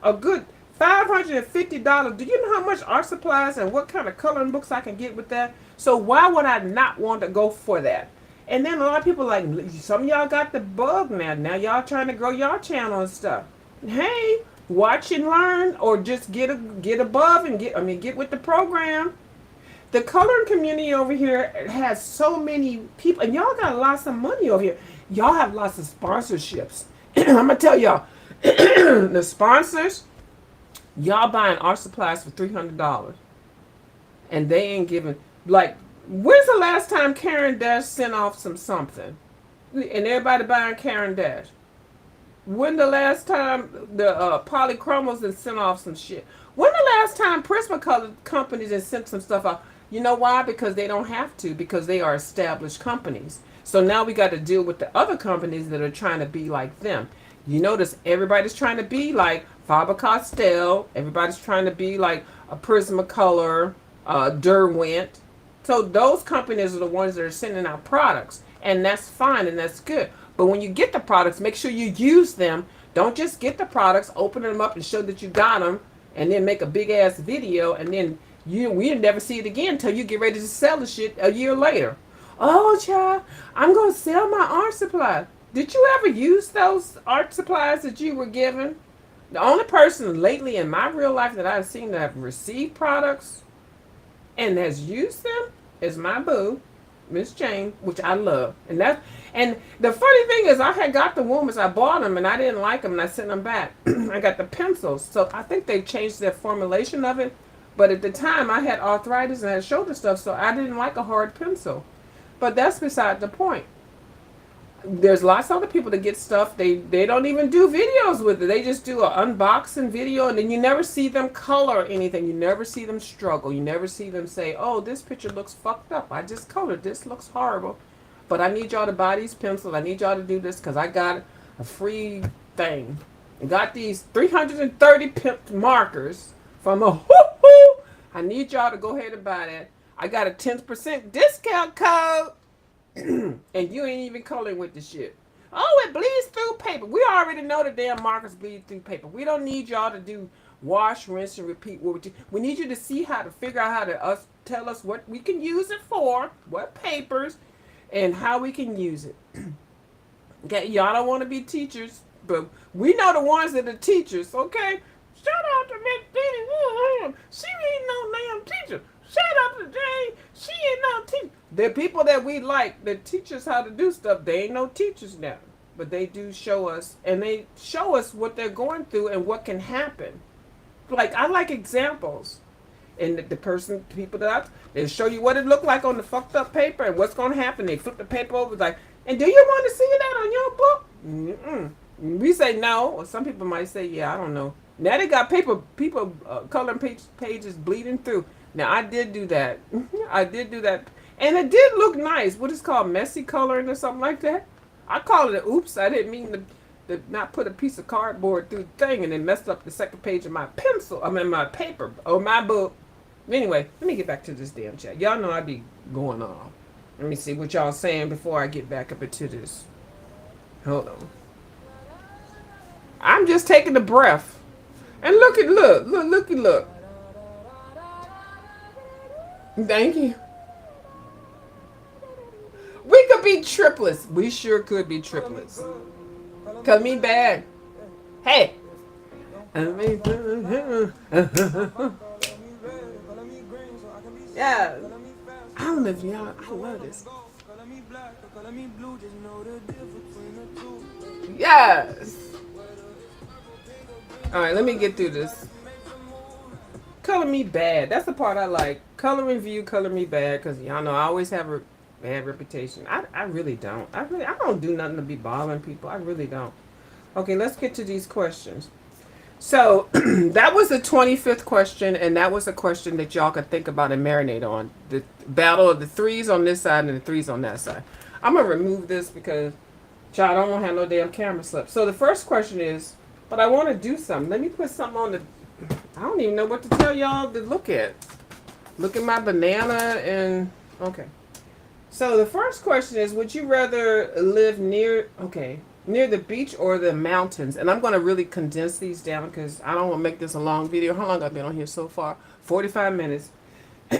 A good $550. Do you know how much art supplies and what kind of coloring books I can get with that? So why would I not want to go for that? And then a lot of people like some of y'all got the bug now. Now y'all trying to grow y'all channel and stuff. Hey, watch and learn, or just get above and get with the program. The coloring community over here has so many people, and y'all got lots of money over here. Y'all have lots of sponsorships. I'm gonna tell y'all, the sponsors, y'all buying art supplies for $300, and they ain't giving. Like, when's the last time Karen Dash sent off something, and everybody buying Karen Dash? When the last time the Polychromos and sent off some shit? When the last time Prismacolor companies and sent some stuff off? You know why? Because they don't have to, because they are established companies. So now we got to deal with the other companies that are trying to be like them. You notice everybody's trying to be like Faber-Castell. Everybody's trying to be like a Prismacolor, Derwent. So those companies are the ones that are sending out products. And that's fine and that's good. But when you get the products, make sure you use them. Don't just get the products, open them up and show that you got them, and then make a big ass video, and then we never see it again until you get ready to sell the shit a year later. Oh, child, I'm going to sell my art supply. Did you ever use those art supplies that you were given? The only person lately in my real life that I've seen that have received products and has used them is my boo, Miss Jane, which I love. And the funny thing is, I had got the Wombats, I bought them and I didn't like them and I sent them back. I got the pencils, so I think they changed their formulation of it. But at the time, I had arthritis and I had shoulder stuff, so I didn't like a hard pencil. But that's beside the point. There's lots of other people that get stuff. They don't even do videos with it. They just do an unboxing video, and then you never see them color anything. You never see them struggle. You never see them say, oh, this picture looks fucked up. I just colored. This looks horrible. But I need y'all to buy these pencils. I need y'all to do this because I got a free thing. I got these 330 markers from a whoo-hoo. I need y'all to go ahead and buy that. I got a 10% discount code. And you ain't even coloring with the shit. Oh, it bleeds through paper. We already know the damn markers bleed through paper. We don't need y'all to do wash, rinse, and repeat. We need you to see how to figure out how to tell us what we can use it for, what papers, and how we can use it. Okay, y'all don't want to be teachers, but we know the ones that are teachers, okay? Shout out to Miss Diddy. She ain't no damn teacher. Shout out to Jane. She ain't no teacher. The people that we like that teach us how to do stuff, they ain't no teachers now. But they do show us, and they show us what they're going through and what can happen. Like, I like examples. And people they show you what it looked like on the fucked up paper and what's going to happen. They flip the paper over, like, and do you want to see that on your book? Mm-mm. We say no, or some people might say, yeah, I don't know. Now they got people coloring pages bleeding through. Now I did do that. I did do that. And it did look nice. What is called messy coloring or something like that. I call it an oops. I didn't mean to not put a piece of cardboard through the thing and then messed up the second page of my my paper or my book. Anyway, let me get back to this damn chat. Y'all know I be going off. Let me see what y'all saying before I get back up into this. Hold on. I'm just taking a breath. And look. Thank you. We could be triplets. We sure could be triplets. Call me bad. Hey. Yeah. I don't know if y'all, I love this. Yes. Alright, let me get through this. Color me bad. That's the part I like. Color review, color me bad. Because y'all know I always have bad reputation. I really don't. I don't do nothing to be bothering people. I really don't. Okay, let's get to these questions. So that was the 25th question, and that was a question that y'all could think about and marinate on. The battle of the threes on this side and the threes on that side. I'm gonna remove this because child, I don't want to have no damn camera slip. So the first question is, but I want to do something. Let me put something on the. I don't even know what to tell y'all to look at. Look at my banana and okay. So the first question is, would you rather live near the beach or the mountains? And I'm going to really condense these down because I don't want to make this a long video. How long I've been on here so far? 45 minutes.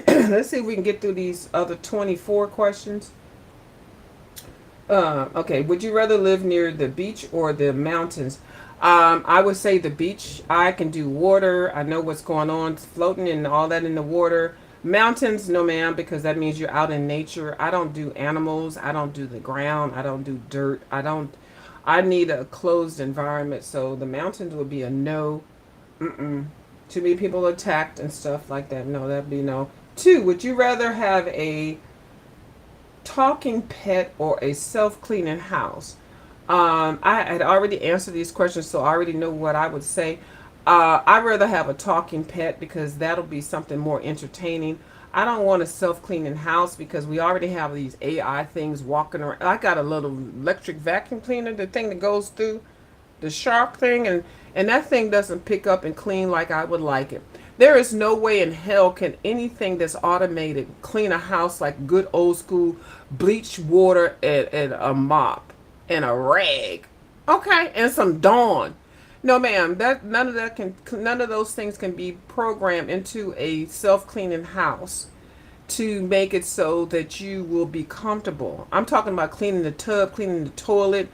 Let's see if we can get through these other 24 questions. Okay, would you rather live near the beach or the mountains? I would say the beach. I can do water. I know what's going on, floating and all that in the water. Mountains, no ma'am, because that means you're out in nature. I don't do animals. I don't do the ground. I don't do dirt. I need a closed environment. So the mountains would be a no. Mm-mm. Too many people attacked and stuff like that. No, that'd be no. Two, would you rather have a talking pet or a self-cleaning house? I had already answered these questions, so I already know what I would say. I'd rather have a talking pet because that'll be something more entertaining. I don't want a self-cleaning house because we already have these AI things walking around. I got a little electric vacuum cleaner, the thing that goes through the shark thing, and that thing doesn't pick up and clean like I would like it. There is no way in hell can anything that's automated clean a house like good old school bleach water and a mop and a rag, okay, and some Dawn. No, ma'am. That none of those things can be programmed into a self cleaning house to make it so that you will be comfortable. I'm talking about cleaning the tub, cleaning the toilet,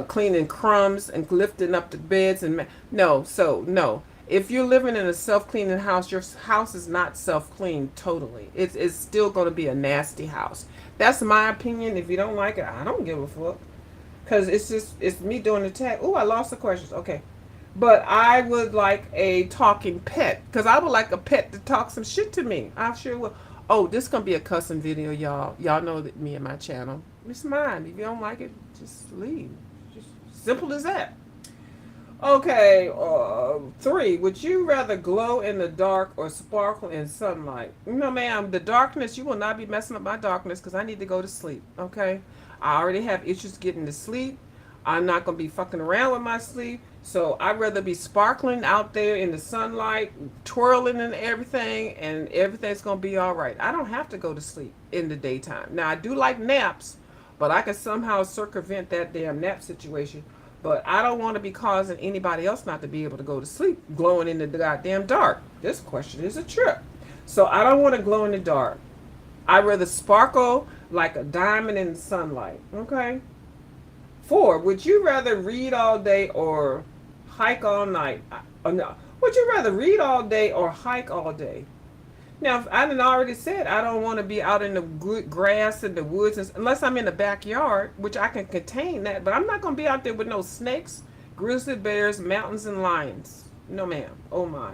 cleaning crumbs, and lifting up the beds. And no, so no. If you're living in a self-cleaning house, your house is not self-cleaned totally. It's still going to be a nasty house. That's my opinion. If you don't like it, I don't give a fuck. Because it's me doing the tag. Oh, I lost the questions. Okay. But I would like a talking pet. Because I would like a pet to talk some shit to me. I sure will. Oh, this is going to be a custom video, y'all. Y'all know that me and my channel. It's mine. If you don't like it, just leave. Just simple as that. Okay, three. Would you rather glow in the dark or sparkle in sunlight? No, ma'am. The darkness, you will not be messing up my darkness because I need to go to sleep. Okay? I already have issues getting to sleep. I'm not going to be fucking around with my sleep. So I'd rather be sparkling out there in the sunlight, twirling and everything, and everything's going to be all right. I don't have to go to sleep in the daytime. Now, I do like naps, but I can somehow circumvent that damn nap situation. But I don't want to be causing anybody else not to be able to go to sleep glowing in the goddamn dark. This question is a trip. So I don't want to glow in the dark. I'd rather sparkle like a diamond in the sunlight. Okay? Four, would you rather read all day or hike all night? No. Would you rather read all day or hike all day? Now, I done already said I don't want to be out in the good grass and the woods unless I'm in the backyard, which I can contain that. But I'm not going to be out there with no snakes, grizzly bears, mountains, and lions. No, ma'am. Oh, my.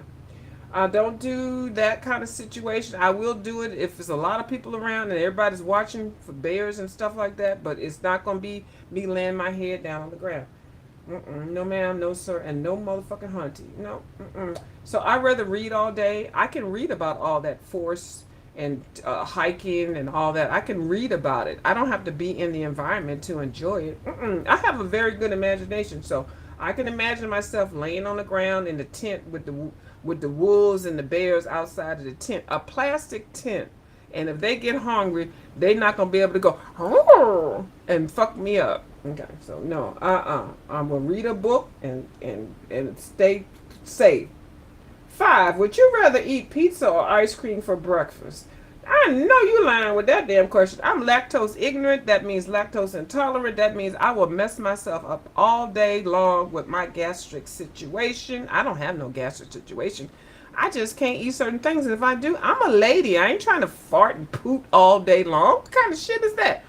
I don't do that kind of situation. I will do it if there's a lot of people around and everybody's watching for bears and stuff like that. But it's not going to be me laying my head down on the ground. No, ma'am, no, sir, and no motherfucking hunting. No. So I'd rather read all day. I can read about all that force and hiking and all that. I can read about it. I don't have to be in the environment to enjoy it. I have a very good imagination, so I can imagine myself laying on the ground in the tent with the wolves and the bears outside of the tent, a plastic tent. And if they get hungry, they're not gonna be able to go and fuck me up. Okay, so no, I'm gonna read a book and stay safe. Five, would you rather eat pizza or ice cream for breakfast? I know you lying with that damn question. I'm lactose ignorant. That means lactose intolerant. That means I will mess myself up all day long with my gastric situation. I don't have no gastric situation. I just can't eat certain things. And if I do, I'm a lady. I ain't trying to fart and poop all day long. What kind of shit is that?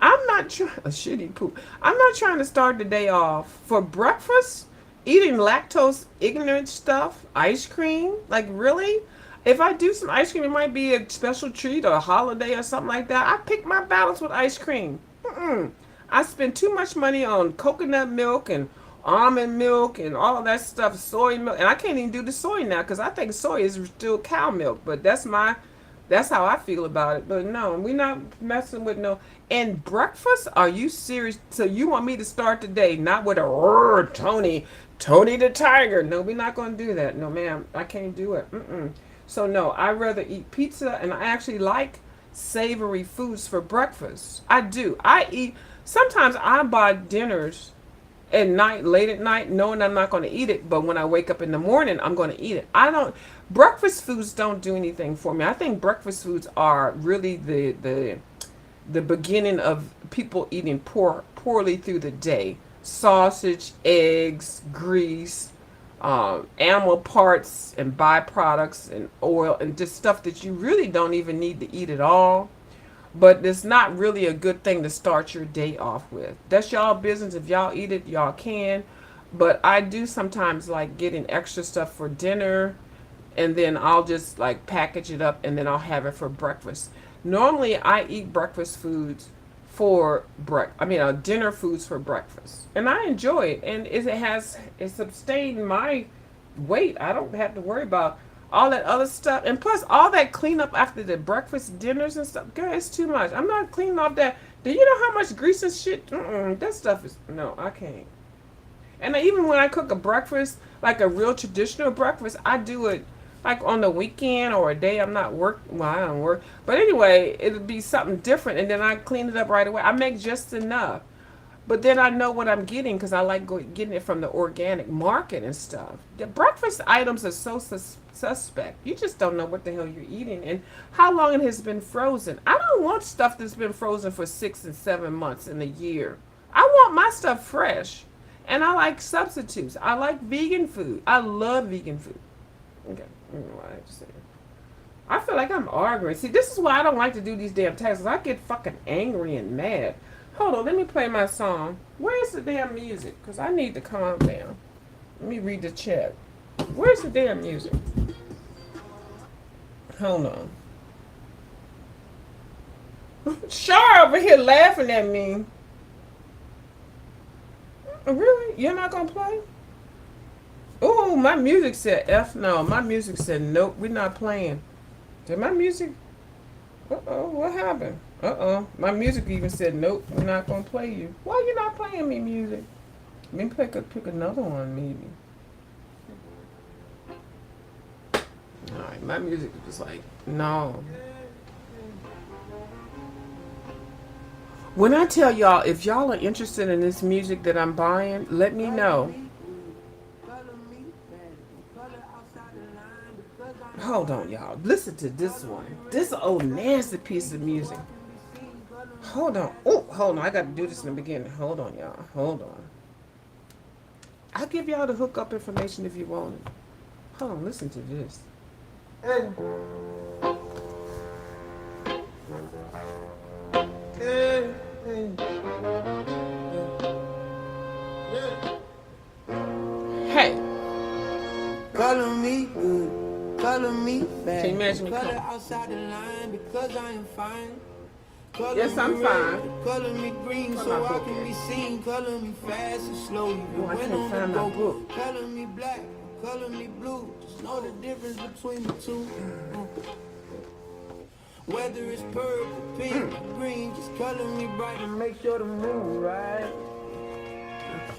I'm not trying a shitty poop. I'm not trying to start the day off for breakfast eating lactose ignorant stuff, ice cream. Like really? If I do some ice cream, it might be a special treat or a holiday or something like that. I pick my battles with ice cream. Mm-mm. I spend too much money on coconut milk and almond milk and all that stuff, soy milk, and I can't even do the soy now because I think soy is still cow milk. But that's how I feel about it. But no, we're not messing with no. And breakfast? Are you serious? So you want me to start the day not with a Tony the Tiger? No, we're not going to do that. No, ma'am, I can't do it. Mm-mm. So no, I rather eat pizza, and I actually like savory foods for breakfast. I do. I eat. Sometimes I buy dinners at night, late at night, knowing I'm not going to eat it. But when I wake up in the morning, I'm going to eat it. I don't. Breakfast foods don't do anything for me. I think breakfast foods are really the beginning of people eating poorly through the day. Sausage, eggs, grease, animal parts and byproducts and oil and just stuff that you really don't even need to eat at all. But it's not really a good thing to start your day off with. That's y'all business. If y'all eat it, y'all can. But I do sometimes like getting extra stuff for dinner, and then I'll just like package it up and then I'll have it for breakfast. Normally, I eat breakfast foods for dinner foods for breakfast, and I enjoy it. And it sustained my weight. I don't have to worry about all that other stuff, and plus all that cleanup after the breakfast dinners and stuff. Girl, it's too much. I'm not cleaning off that. Do you know how much grease and shit? That stuff is no, I can't. And even when I cook a breakfast, like a real traditional breakfast, I do it like on the weekend or a day I'm not work. Well, I don't work, but anyway, it'll be something different, and then I clean it up right away. I make just enough, but then I know what I'm getting because I like getting it from the organic market and stuff. The breakfast items are so suspect. You just don't know what the hell you're eating and how long it has been frozen. I don't want stuff that's been frozen for 6 and 7 months in a year. I want my stuff fresh. And I like substitutes. I like vegan food. I love vegan food. Okay, I don't know what I have to say. I feel like I'm arguing. See, this is why I don't like to do these damn taxes. I get fucking angry and mad. Hold on, let me play my song. Where's the damn music? Because I need to calm down. Let me read the chat. Where's the damn music? Hold on. Char over here laughing at me. Really? You're not gonna play? Oh, my music said F. No, my music said nope. We're not playing. Did my music? What happened? My music even said nope. We're not gonna play you. Why you not playing me music? Let me pick another one, maybe. All right, my music was like no. When I tell y'all, if y'all are interested in this music that I'm buying, let me know. Hold on, y'all. Listen to this one. This old nasty piece of music. Hold on. Oh, hold on. I got to do this in the beginning. Hold on, y'all. Hold on. I'll give y'all the hookup information if you want it. Hold on. Listen to this. Hey. Color me good, color me bad. Can you imagine me color come? outside the line because I am fine. Color Yes, me I'm red, fine. color me green Where so my I book can at? be seen. Color me fast and slow, even Oh, I when can't on the find my go. book. Color me black, color me blue. Just know the difference between the two. Whether it's purple, pink, or green, just color me bright and make sure the mood right.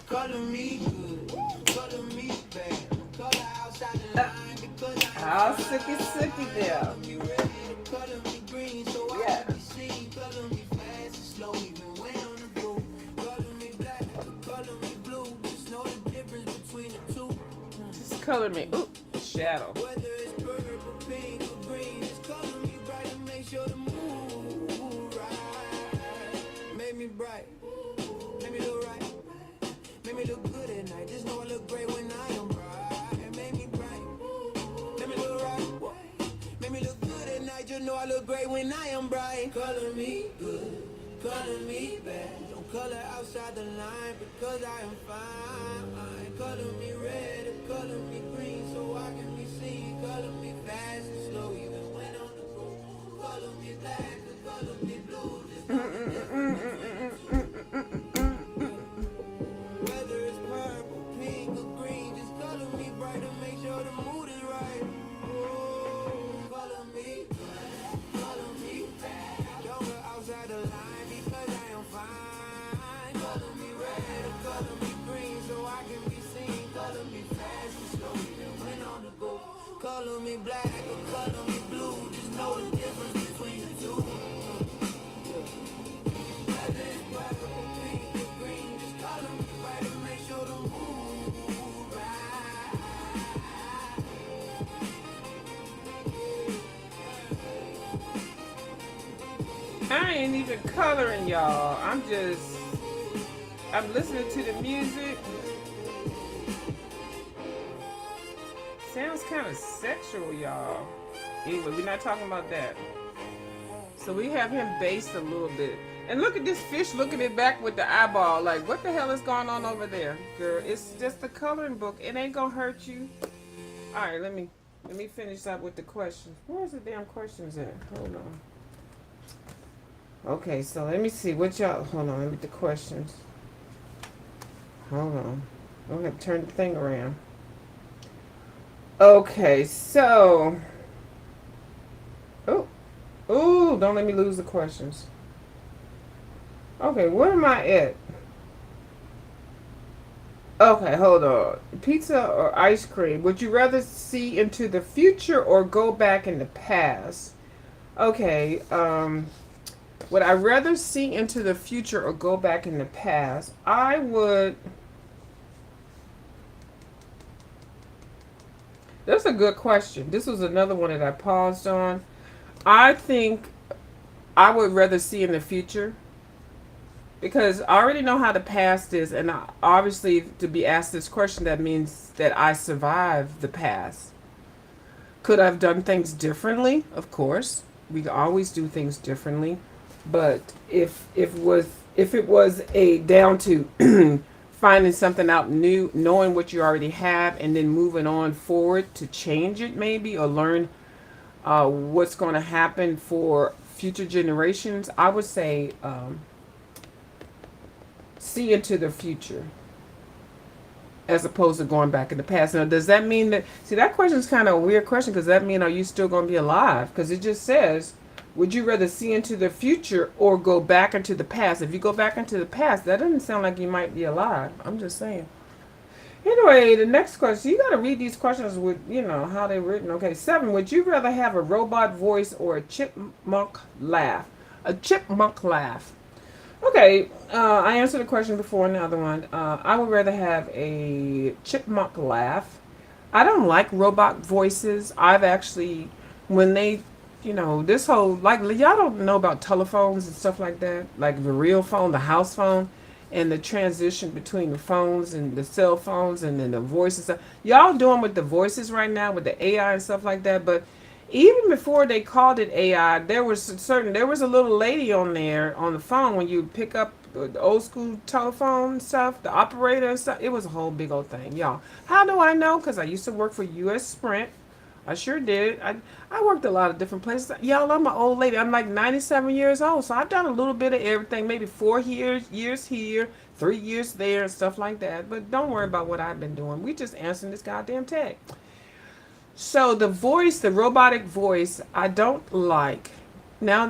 Color me good, color me bad. Color outside the line because I am How sicky there. color me red, color me green so I Yeah. can be seen. Color me fast and slow even when on the go. Color me black, color me blue. Just know the difference between the two. Just color me. Ooh, shadow. Whether it's purple, pink, or green, just color me bright and make sure the mood right. Make me bright, make me look right. Make me look good at night. Just know I look great when I am bright. Make me bright. Make me look right. Make me look good at night. Just know I look great when I am bright. Color me good. Color me bad. Don't color outside the line because I am fine. Color me red or color me green so I can be seen. Color me fast and slow even when on the go. Color me black or color me blue. Just know the difference whether it's purple, pink or green. Just color me bright to make sure the mood is right. Oh, color me younger outside the line because I am fine. Color me red or color me green so I can be seen. Color me fast and slow even when on the go. Color me black or color me blue. Just know the difference between the two. Whether it's purple, pink or green, just color me right to make sure the mood right. I ain't even coloring, y'all. I'm listening to the music. Sounds kind of sexual, y'all. Anyway, we're not talking about that. So we have him based a little bit. And look at this fish looking it back with the eyeball. Like, what the hell is going on over there? Girl, it's just a coloring book. It ain't gonna hurt you. Alright, let me finish up with the questions. Where's the damn questions at? Hold on. Okay, so let me see what y'all. Hold on, let me get the questions. Hold on. I'm gonna have to turn the thing around. Okay, so. Oh, don't let me lose the questions. Okay, where am I at? Okay, hold on. Pizza or ice cream? Would you rather see into the future or go back in the past? Okay, would I rather see into the future or go back in the past? I would. That's a good question. This was another one that I paused on. I think I would rather see in the future because I already know how the past is, and obviously to be asked this question, that means that I survived the past. Could I have done things differently? Of course, we always do things differently. But if it was a down to finding something out new, knowing what you already have, and then moving on forward to change it, maybe, or learn what's going to happen for future generations, I would say see into the future as opposed to going back in the past. Now, does that mean that? See, that question is kind of a weird question because that mean are you still going to be alive? Because it just says, would you rather see into the future or go back into the past? If you go back into the past, that doesn't sound like you might be alive. I'm just saying. Anyway, the next question. You got to read these questions with, how they're written. Okay, 7. Would you rather have a robot voice or a chipmunk laugh? A chipmunk laugh. Okay, I answered the question before in the other one. I would rather have a chipmunk laugh. I don't like robot voices. I've actually, when they, this whole, like, y'all don't know about telephones and stuff like that, like the real phone, the house phone, and the transition between the phones and the cell phones and then the voices. Y'all doing with the voices right now with the AI and stuff like that, but even before they called it AI, there was a little lady on there on the phone when you pick up the old school telephone stuff, the operator and stuff. It was a whole big old thing, y'all. How do I know? Because I used to work for U.S. Sprint. I sure did. I worked a lot of different places. Y'all, I'm an old lady. I'm like 97 years old, so I've done a little bit of everything. Maybe 4 years here, 3 years there, and stuff like that. But don't worry about what I've been doing. We just answering this goddamn tag. So the voice, the robotic voice, I don't like. Now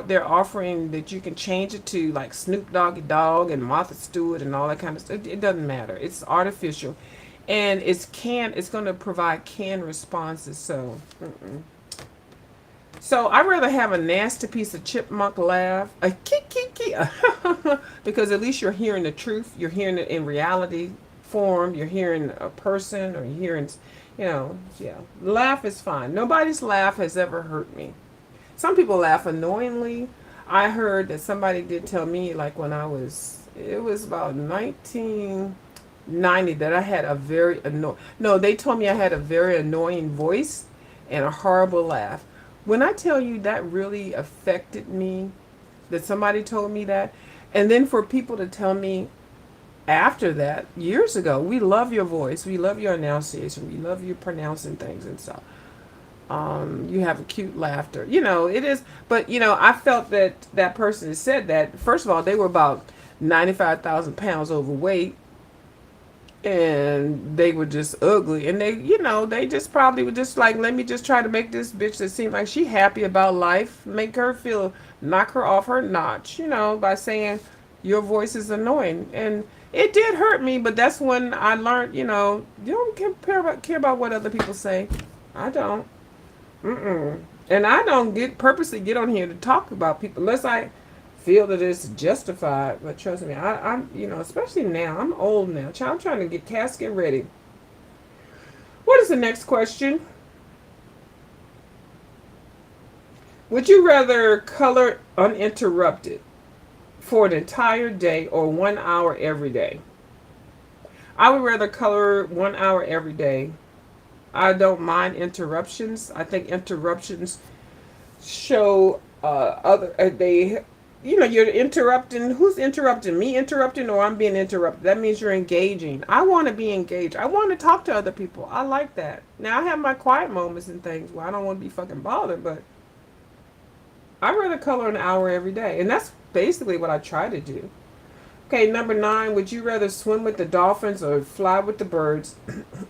they're offering that you can change it to like Snoop Doggy Dogg and Martha Stewart and all that kind of stuff. It doesn't matter. It's artificial, and it's going to provide canned responses. So, so I'd rather have a nasty piece of chipmunk laugh, a kiki, because at least you're hearing the truth. You're hearing it in reality form. You're hearing a person, or you're hearing. Yeah. Laugh is fine. Nobody's laugh has ever hurt me. Some people laugh annoyingly. I heard that somebody did tell me, like it was about 1990, that I had a very they told me I had a very annoying voice and a horrible laugh. When I tell you that really affected me, that somebody told me that, And then for people to tell me after that, years ago, we love your voice, we love your enunciation, we love you pronouncing things and stuff. You have a cute laughter. You know, it is, but you know, I felt that that person that said that, first of all, they were about 95,000 pounds overweight and they were just ugly. And they, you know, they just probably were just like, let me just try to make this bitch that seemed like she happy about life, make her feel, knock her off her notch, you know, by saying your voice is annoying. And it did hurt me, but that's when I learned, you know, you don't care about what other people say. I don't. Mm-mm. And I don't purposely get on here to talk about people unless I feel that it's justified. But trust me, I'm, you know, especially now, I'm old now. I'm trying to get casket ready. What is the next question? Would you rather color uninterrupted for an entire day or 1 hour every day? I would rather color 1 hour every day. I don't mind interruptions. I think interruptions show other they, you know, you're interrupting. Who's interrupting? Me interrupting, or I'm being interrupted? That means you're engaging. I want to be engaged. I want to talk to other people. I like that. Now I have my quiet moments and things where I don't want to be fucking bothered, but I rather color an hour every day, and that's basically what I try to do. Okay, number 9. Would you rather swim with the dolphins or fly with the birds?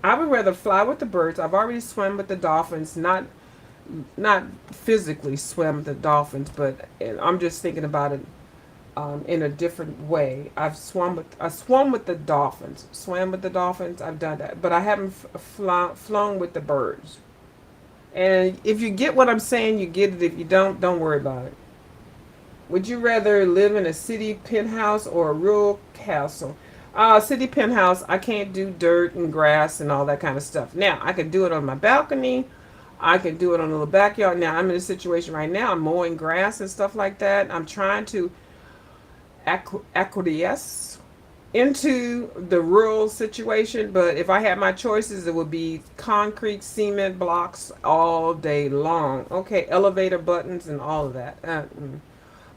I would rather fly with the birds. I've already swum with the dolphins, not physically swim with the dolphins, but I'm just thinking about it in a different way. I swum with the dolphins, swam with the dolphins. I've done that, but I haven't flown with the birds. And if you get what I'm saying, you get it. If you don't worry about it. Would you rather live in a city penthouse or a rural castle? City penthouse. I can't do dirt and grass and all that kind of stuff. Now, I can do it on my balcony. I can do it on a little backyard. Now, I'm in a situation right now. I'm mowing grass and stuff like that. I'm trying to acquiesce into the rural situation. But if I had my choices, it would be concrete, cement blocks all day long. Okay, elevator buttons and all of that.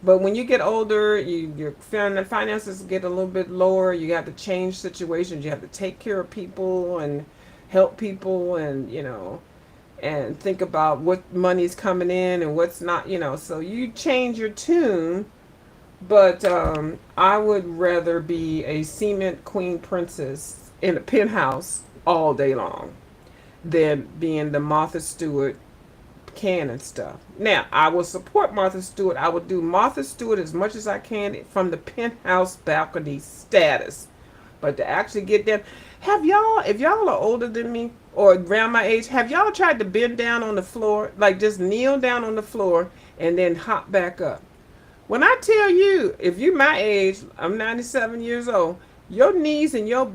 But when you get older, your finances get a little bit lower. You have to change situations. You have to take care of people and help people, and you know, and think about what money's coming in and what's not. You know, so you change your tune. But I would rather be a cement queen princess in a penthouse all day long than being the Martha Stewart can and stuff. Now, I will support Martha Stewart. I will do Martha Stewart as much as I can from the penthouse balcony status. But to actually get there, if y'all are older than me or around my age, have y'all tried to bend down on the floor? Like just kneel down on the floor and then hop back up? When I tell you, if you my age, I'm 97 years old, your knees and your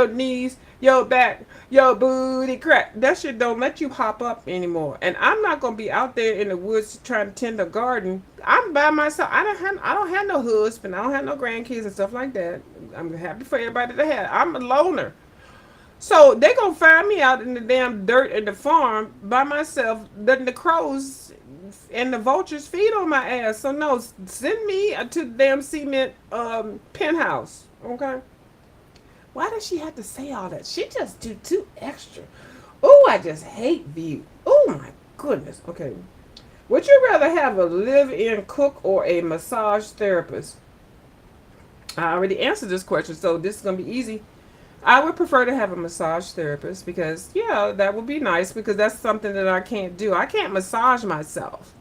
knees, your back, your booty crack. That shit don't let you hop up anymore. And I'm not gonna be out there in the woods trying to tend a garden. I'm by myself. I don't have no husband. I don't have no grandkids and stuff like that. I'm happy for everybody to have. I'm a loner. So they gonna find me out in the damn dirt in the farm by myself, letting the crows and the vultures feed on my ass. So no, send me to the damn cement penthouse. Okay. Why does she have to say all that? She just do too extra. Oh, I just hate View. Oh my goodness. Okay. Would you rather have a live-in cook or a massage therapist? I already answered this question, so this is gonna be easy. I would prefer to have a massage therapist because, yeah, that would be nice because that's something that I can't do. I can't massage myself.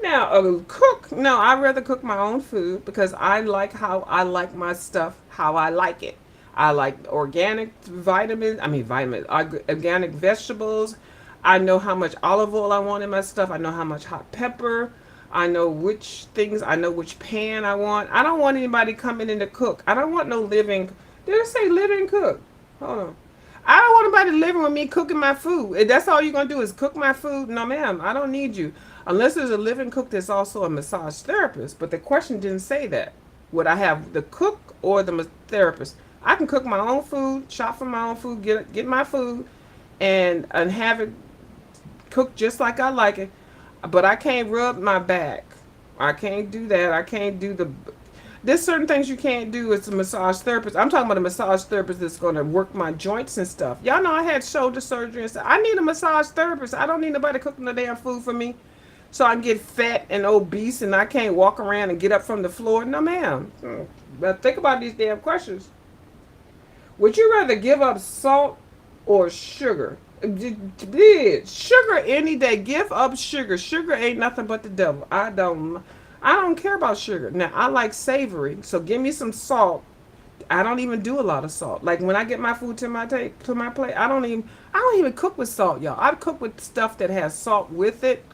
Now, a cook, no, I'd rather cook my own food because I like how I like my stuff, how I like it. I like organic organic vegetables. I know how much olive oil I want in my stuff. I know how much hot pepper. I know which things, I know which pan I want. I don't want anybody coming in to cook. I don't want no living, did I say living cook? Hold on. I don't want anybody living with me cooking my food. If that's all you're going to do is cook my food, no ma'am, I don't need you. Unless there's a living cook that's also a massage therapist. But the question didn't say that. Would I have the cook or the therapist? I can cook my own food, shop for my own food, get my food, and have it cooked just like I like it. But I can't rub my back. I can't do that. I can't do There's certain things you can't do as a massage therapist. I'm talking about a massage therapist that's going to work my joints and stuff. Y'all know I had shoulder surgery and stuff. I need a massage therapist. I don't need nobody cooking the damn food for me so I can get fat and obese and I can't walk around and get up from the floor. No, ma'am. But think about these damn questions. Would you rather give up salt or sugar? Sugar any day. Give up sugar. Sugar ain't nothing but the devil. I don't care about sugar. Now I like savory, so give me some salt. I don't even do a lot of salt. Like when I get my food to my plate, I don't even cook with salt, y'all. I cook with stuff that has salt with it,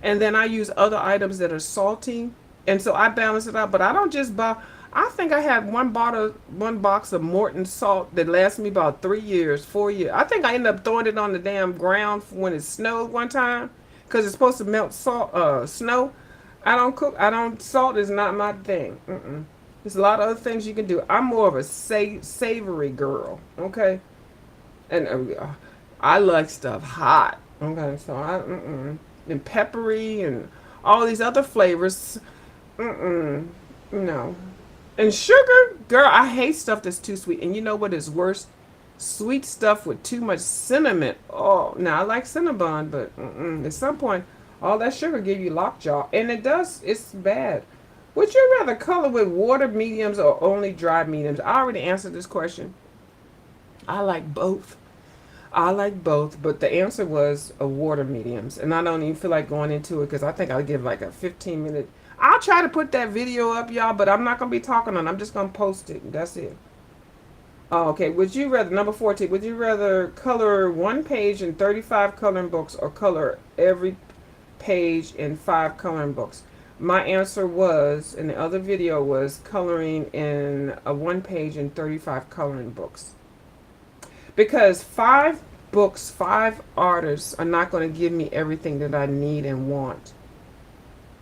and then I use other items that are salty, and so I balance it out. But I don't just buy. I think I had one box of Morton salt that lasted me about 3 years, 4 years. I think I ended up throwing it on the damn ground when it snowed one time, because it's supposed to melt snow. I don't cook. I don't. Salt is not my thing. There's a lot of other things you can do. I'm more of a savory girl. Okay, and I like stuff hot. Okay, so and peppery and all these other flavors. No. And sugar, girl, I hate stuff that's too sweet. And you know what is worse? Sweet stuff with too much cinnamon. Oh, now I like Cinnabon, but at some point, all that sugar give you lockjaw, and it does. It's bad. Would you rather color with water mediums or only dry mediums? I already answered this question. I like both. I like both, but the answer was a water mediums, and I don't even feel like going into it because I think I'll give like a 15-minute. I'll try to put that video up, y'all, but I'm not gonna be talking on it. I'm just gonna post it. That's it. Oh, okay. Would you rather, number 14, would you rather color one page in 35 coloring books or color every page in 5 coloring books? My answer was, in the other video, was coloring in a one page in 35 coloring books. Because 5 books, 5 artists are not going to give me everything that I need and want.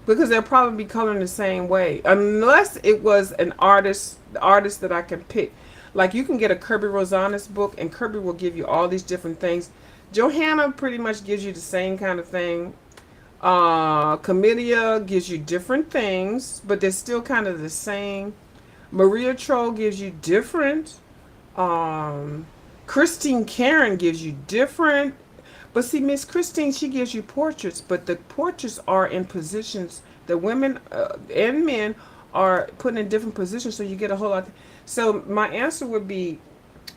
Because they'll probably be coloring the same way. Unless it was an artist, the artist that I can pick. Like you can get a Kirby Rosanes book and Kirby will give you all these different things. Johanna pretty much gives you the same kind of thing. Camellia gives you different things, but they're still kind of the same. Maria Troll gives you different. Christine Karen gives you different. But see, Miss Christine, she gives you portraits, but the portraits are in positions. The women and men are put in different positions, so you get a whole lot. So my answer would be,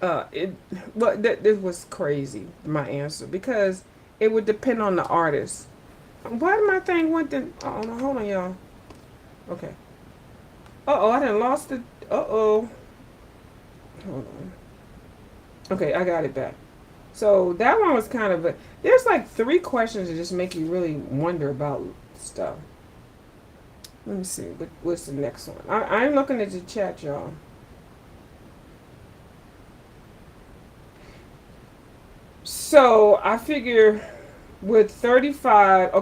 that was crazy. My answer, because it would depend on the artist. Why did my thing went then? Oh no, hold on, y'all. Okay. I done lost it. Hold on. Okay, I got it back. So that one was kind of a. There's like 3 questions that just make you really wonder about stuff. Let me see. What's the next one? I'm looking at the chat, y'all. So I figure with 35,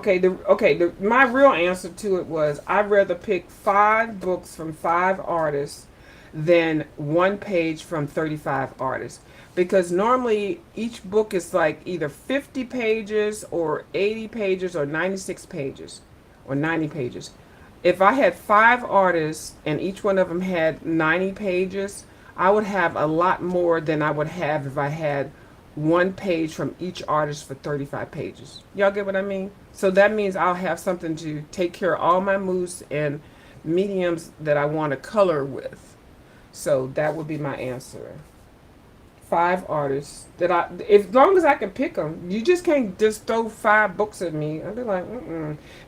my real answer to it was I'd rather pick 5 books from 5 artists than one page from 35 artists. Because normally each book is like either 50 pages or 80 pages or 96 pages or 90 pages. If I had 5 artists and each one of them had 90 pages, I would have a lot more than I would have if I had one page from each artist for 35 pages. Y'all get what I mean? So that means I'll have something to take care of all my moods and mediums that I want to color with. So that would be my answer. 5 artists that as long as I can pick them. You just can't just throw 5 books at me. I'd be like,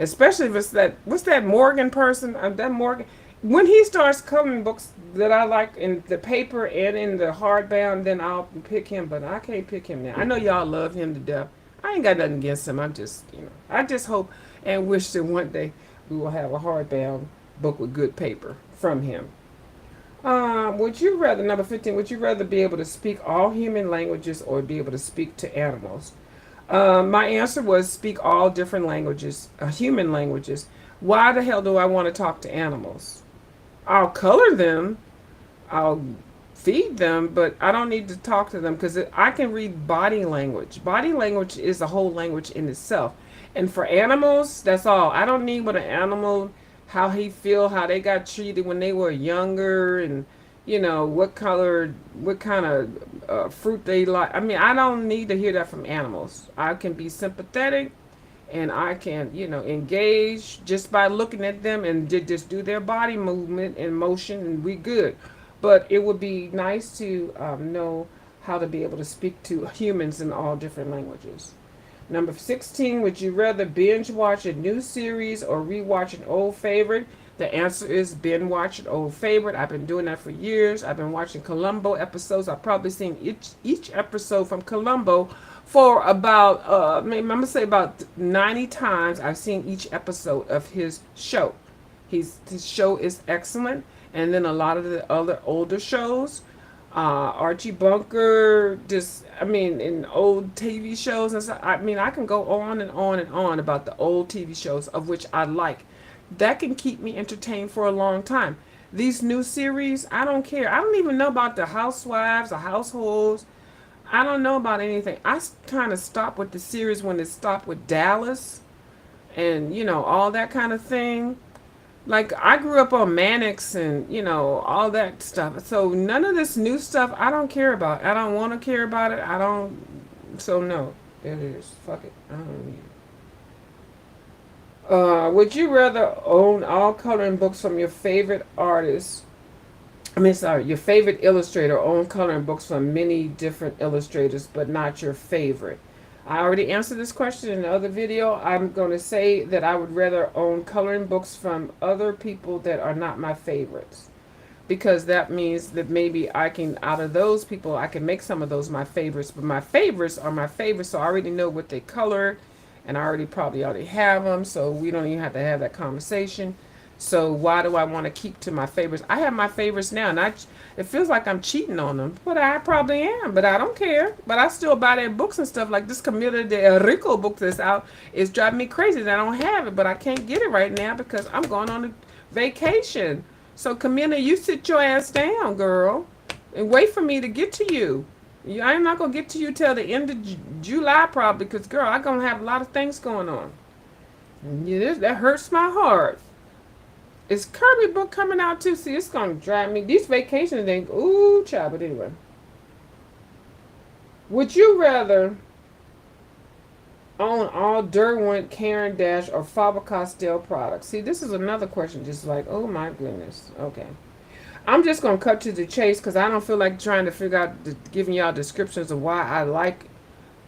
especially if it's what's that Morgan person? That Morgan. When he starts coloring books that I like in the paper and in the hardbound, then I'll pick him. But I can't pick him now. I know y'all love him to death. I ain't got nothing against him. I'm just, I just hope and wish that one day we will have a hardbound book with good paper from him. Would you rather, number 15, would you rather be able to speak all human languages or be able to speak to animals? My answer was speak all different languages, human languages. Why the hell do I want to talk to animals? I'll color them, I'll feed them, but I don't need to talk to them because I can read body language. Body language is a whole language in itself. And for animals, that's all. I don't need what an animal how he feel, how they got treated when they were younger, and what kind of fruit they like. I mean, I don't need to hear that from animals. I can be sympathetic, and I can, engage just by looking at them and just do their body movement and motion, and we good. But it would be nice to know how to be able to speak to humans in all different languages. Number 16, would you rather binge watch a new series or rewatch an old favorite? The answer is binge watch an old favorite. I've been doing that for years. I've been watching Columbo episodes. I've probably seen each episode from Columbo for about, maybe I'm going to say about 90 times. I've seen each episode of his show. His show is excellent. And then a lot of the other older shows, Archie Bunker, in old TV shows and stuff. I mean, I can go on and on and on about the old TV shows of which I like. That can keep me entertained for a long time. These new series, I don't care. I don't even know about the housewives or households. I don't know about anything. I kind of stopped with the series when it stopped with Dallas and, all that kind of thing. Like, I grew up on Mannix and, all that stuff. So none of this new stuff I don't care about. I don't want to care about it. I don't. So no, it is. Fuck it. I don't need it. Would you rather own all coloring books from your favorite artist? Your favorite illustrator, own coloring books from many different illustrators, but not your favorite? I already answered this question in the other video. I'm going to say that I would rather own coloring books from other people that are not my favorites. Because that means that maybe I can, out of those people, I can make some of those my favorites. But my favorites are my favorites, so I already know what they color. And I already have them, so we don't even have to have that conversation. So why do I want to keep to my favorites? I have my favorites now, and it feels like I'm cheating on them, but I probably am. But I don't care. But I still buy their books and stuff. Like this Camila de Rico book that's out is driving me crazy that I don't have it, but I can't get it right now because I'm going on a vacation. So Camila, you sit your ass down, girl, and wait for me to get to you. I'm not gonna get to you till the end of July probably, because girl, I'm gonna have a lot of things going on. Yeah, that hurts my heart. Is Kirby book coming out too? See, it's gonna drive me. These vacation things, ooh, child. But anyway, would you rather own all Derwent, Caran d'Ache, or Faber-Castell products? See, this is another question. Just like, oh my goodness. Okay, I'm just gonna cut to the chase because I don't feel like trying to figure out, giving y'all descriptions of why I like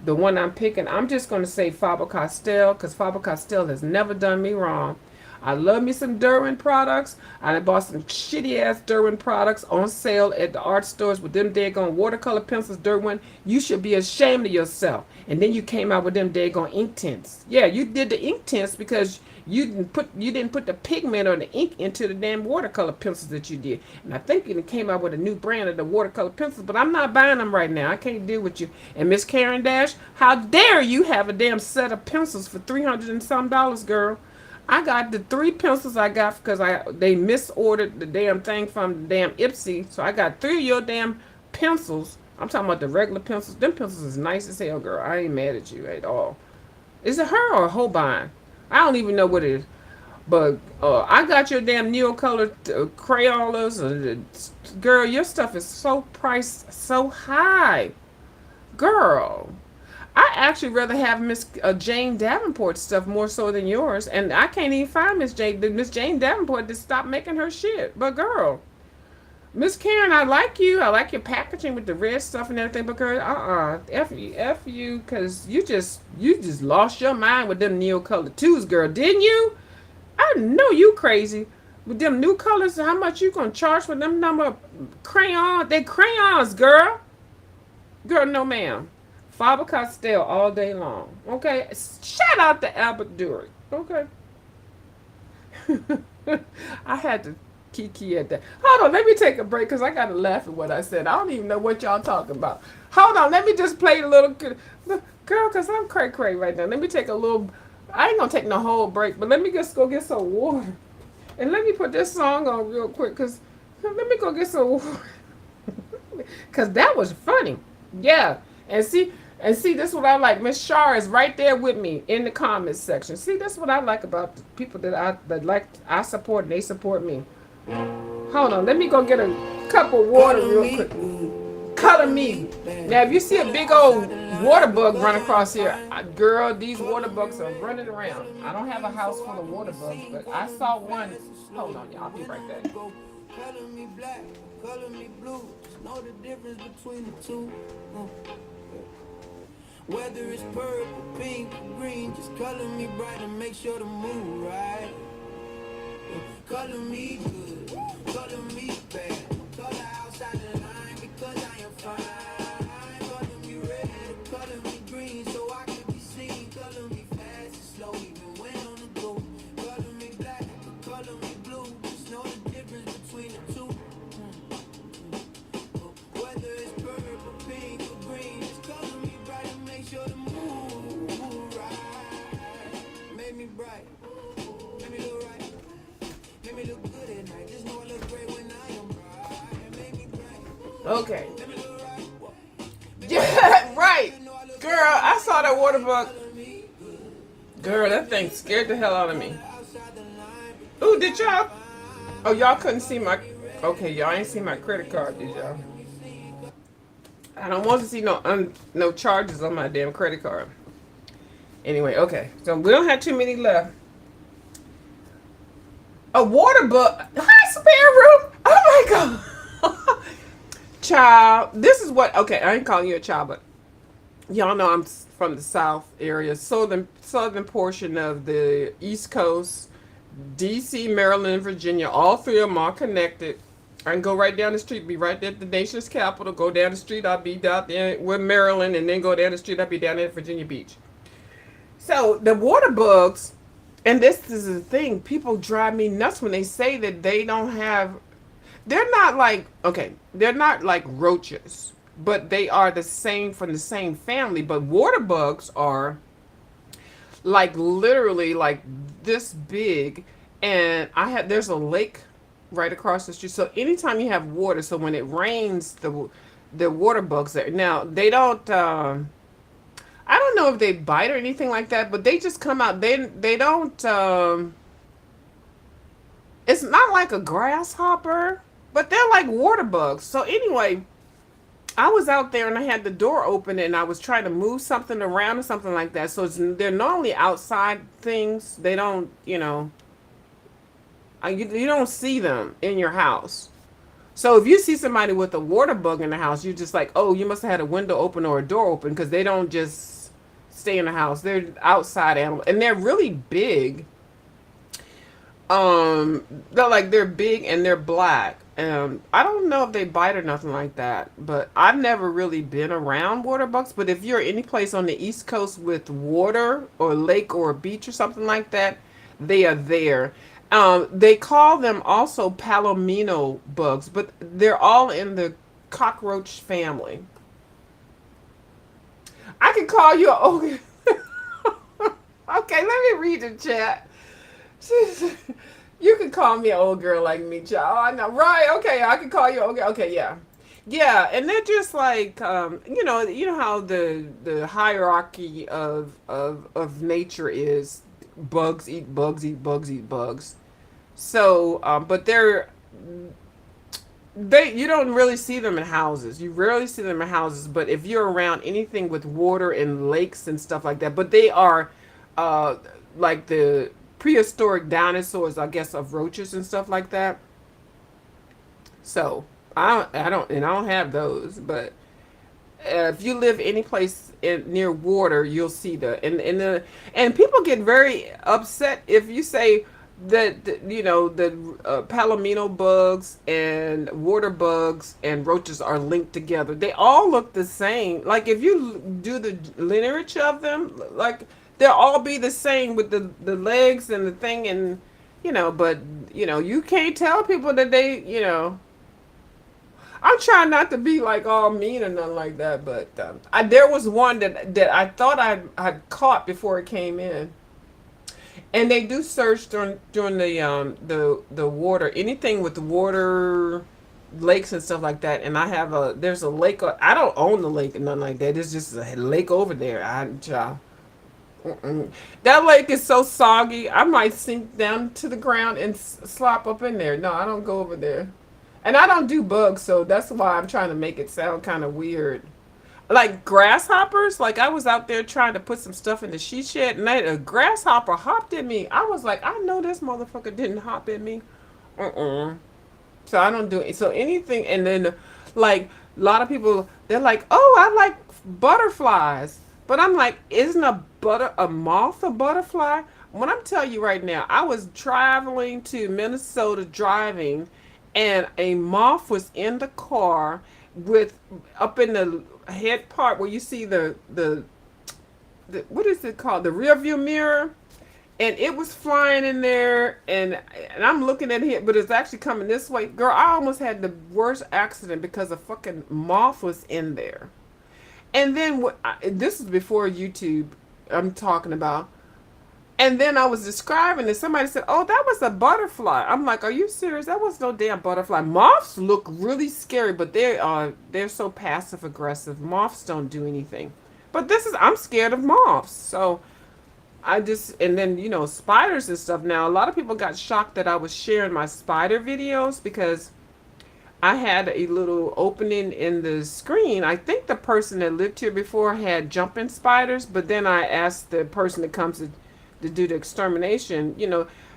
the one I'm picking. I'm just gonna say Faber-Castell because Faber-Castell has never done me wrong. I love me some Derwent products. I bought some shitty ass Derwent products on sale at the art stores with them daggone watercolor pencils. Derwent, you should be ashamed of yourself. And then you came out with them daggone ink tints. Yeah, you did the ink tints because you didn't put the pigment or the ink into the damn watercolor pencils that you did. And I think you came out with a new brand of the watercolor pencils, but I'm not buying them right now. I can't deal with you. And Miss Caran d'Ache, how dare you have a damn set of pencils for $300 and some, girl? I got the 3 pencils I got because they misordered the damn thing from the damn Ipsy. So I got 3 of your damn pencils. I'm talking about the regular pencils. Them pencils is nice as hell, girl. I ain't mad at you at all. Is it her or Holbein? I don't even know what it is. But I got your damn Neocolor Crayolas. Girl, your stuff is so priced so high. Girl. I actually rather have Miss Jane Davenport stuff more so than yours, and I can't even find Miss Jane Davenport to stop making her shit. But girl, Miss Karen, I like you. I like your packaging with the red stuff and everything. But girl, f you, cause you just lost your mind with them Neocolor twos, girl, didn't you? I know you crazy with them new colors. How much you gonna charge for them number crayons? They crayons, girl. Girl, no ma'am. Faber-Castell all day long. Okay? Shout out to Albert Dury. Okay? I had to kiki at that. Hold on, let me take a break because I got to laugh at what I said. I don't even know what y'all talking about. Hold on, let me just play a little... Girl, because I'm cray-cray right now. Let me take a little... I ain't going to take no whole break, but let me just go get some water. And let me put this song on real quick because... Let me go get some water. Because that was funny. Yeah. And see... And see, this is what I like. Miss Shar is right there with me in the comments section. See, this is what I like about the people that like I support and they support me. Hold on, let me go get a cup of water Color real me quick. blue, Color color me. me bad. Now, if you see a Color big outside old the water line bug run because I across am here, fine. girl, these water Color me bugs are red, running around. color me I don't have a green house so full I of can water be bugs, seen. but I Color me saw one. fast and slow, Hold on, y'all. I'll be even when right on back. the go. Color me black, color me blue. Just know the difference between the two. Whether it's purple, pink, or green, just color me bright and make sure the mood right. Color me good, color me bad. Color outside the line because I am fine. Color me red, color me green so I can be seen. Color me fast and slow even when on the go. Color me black, color me blue. Just know the difference between the two. Whether it's purple, pink, or green, just color me bright and make sure the mood right. Make me bright, make me look right. Make me look good at night. Just know I look great when I am bright. Make me bright. Okay. Make me look right. Yeah, right. You know I look Girl, great when I I saw am that water bright. bug. Color me good. Girl, that thing scared the hell out of me. Color outside the line Ooh, because did I am y'all? Oh, fine. y'all couldn't see Color my. me Okay, red, y'all ain't color see me my credit green card, so did I y'all? can be seen. I don't want to see no charges on my damn credit card. Anyway, okay, so we don't have too many left. A water bug. Hi, spare room. Oh my god, child. This is what. Okay, I ain't calling you a child, but y'all know I'm from the South area, southern portion of the East Coast, D.C., Maryland, and Virginia. All three of them are connected. I can go right down the street, be right there at the nation's capital. Go down the street, I'll be down there with Maryland, and then go down the street, I'll be down there at Virginia Beach. So the water bugs, and this is the thing, people drive me nuts when they say that they don't have. They're not like okay, they're not like roaches, but they are the same from the same family. But water bugs are like literally like this big, and I had there's a lake right across the street. So anytime you have water, so when it rains, the water bugs there. Now they don't. I don't know if they bite or anything like that, but they just come out. They don't. It's not like a grasshopper, but they're like water bugs. So anyway, I was out there and I had the door open and I was trying to move something around or something like that. So they're normally outside things. They don't, you don't see them in your house. So if you see somebody with a water bug in the house, you're just like, oh, you must have had a window open or a door open because they don't just stay in the house. They're outside animals and they're really big. They're big and they're black. I don't know if they bite or nothing like that, but I've never really been around water bugs. But if you're any place on the East Coast with water or lake or a beach or something like that, they are there. They call them also palomino bugs, but they're all in the cockroach family. I can call you. Okay, okay. Let me read the chat. You can call me an old girl like me, child. I know, right? Okay, I can call you. Okay, okay, yeah, yeah. And they're just like, you know how the hierarchy of nature is: bugs eat bugs, eat bugs, eat bugs. So, but they you don't really see them in houses. You rarely see them in houses. But if you're around anything with water and lakes and stuff like that, but they are, uh, like the prehistoric dinosaurs, I guess, of roaches and stuff like that. So I don't have those. But if you live any place near water, you'll see and people get very upset if you say that the palomino bugs and water bugs and roaches are linked together. They all look the same. Like if you do the lineage of them, like they'll all be the same with the legs and the thing and but you can't tell people that I'm trying not to be like all mean or nothing like that, but there was one that I thought I had caught before it came in, and they do search during the water, anything with the water. lakes and stuff like that, and I have there's a lake. I don't own the lake and nothing like that. It's just a lake over there. Child, mm-mm. That lake is so soggy. I might sink down to the ground and slop up in there. No, I don't go over there, and I don't do bugs, so that's why I'm trying to make it sound kind of weird. Like grasshoppers, like I was out there trying to put some stuff in the she shed, and a grasshopper hopped at me. I was like, I know this motherfucker didn't hop at me. Uh-uh. So I don't do it. So anything, and then like a lot of people, they're like, "Oh, I like butterflies," but I'm like, "Isn't a moth a butterfly?" When I'm telling you right now, I was traveling to Minnesota driving, and a moth was in the car with up in the head part where you see the what is it called, the rear view mirror, and it was flying in there, and I'm looking at it, but it's actually coming this way. Girl, I almost had the worst accident because a fucking moth was in there. And then this is before YouTube. I'm talking about. And then I was describing it. Somebody said, "Oh, that was a butterfly." I'm like, "Are you serious? That was no damn butterfly." Moths look really scary, but they're so passive aggressive. Moths don't do anything. But I'm scared of moths. So and then, spiders and stuff. Now, a lot of people got shocked that I was sharing my spider videos because I had a little opening in the screen. I think the person that lived here before had jumping spiders, but then I asked the person that comes to do the extermination,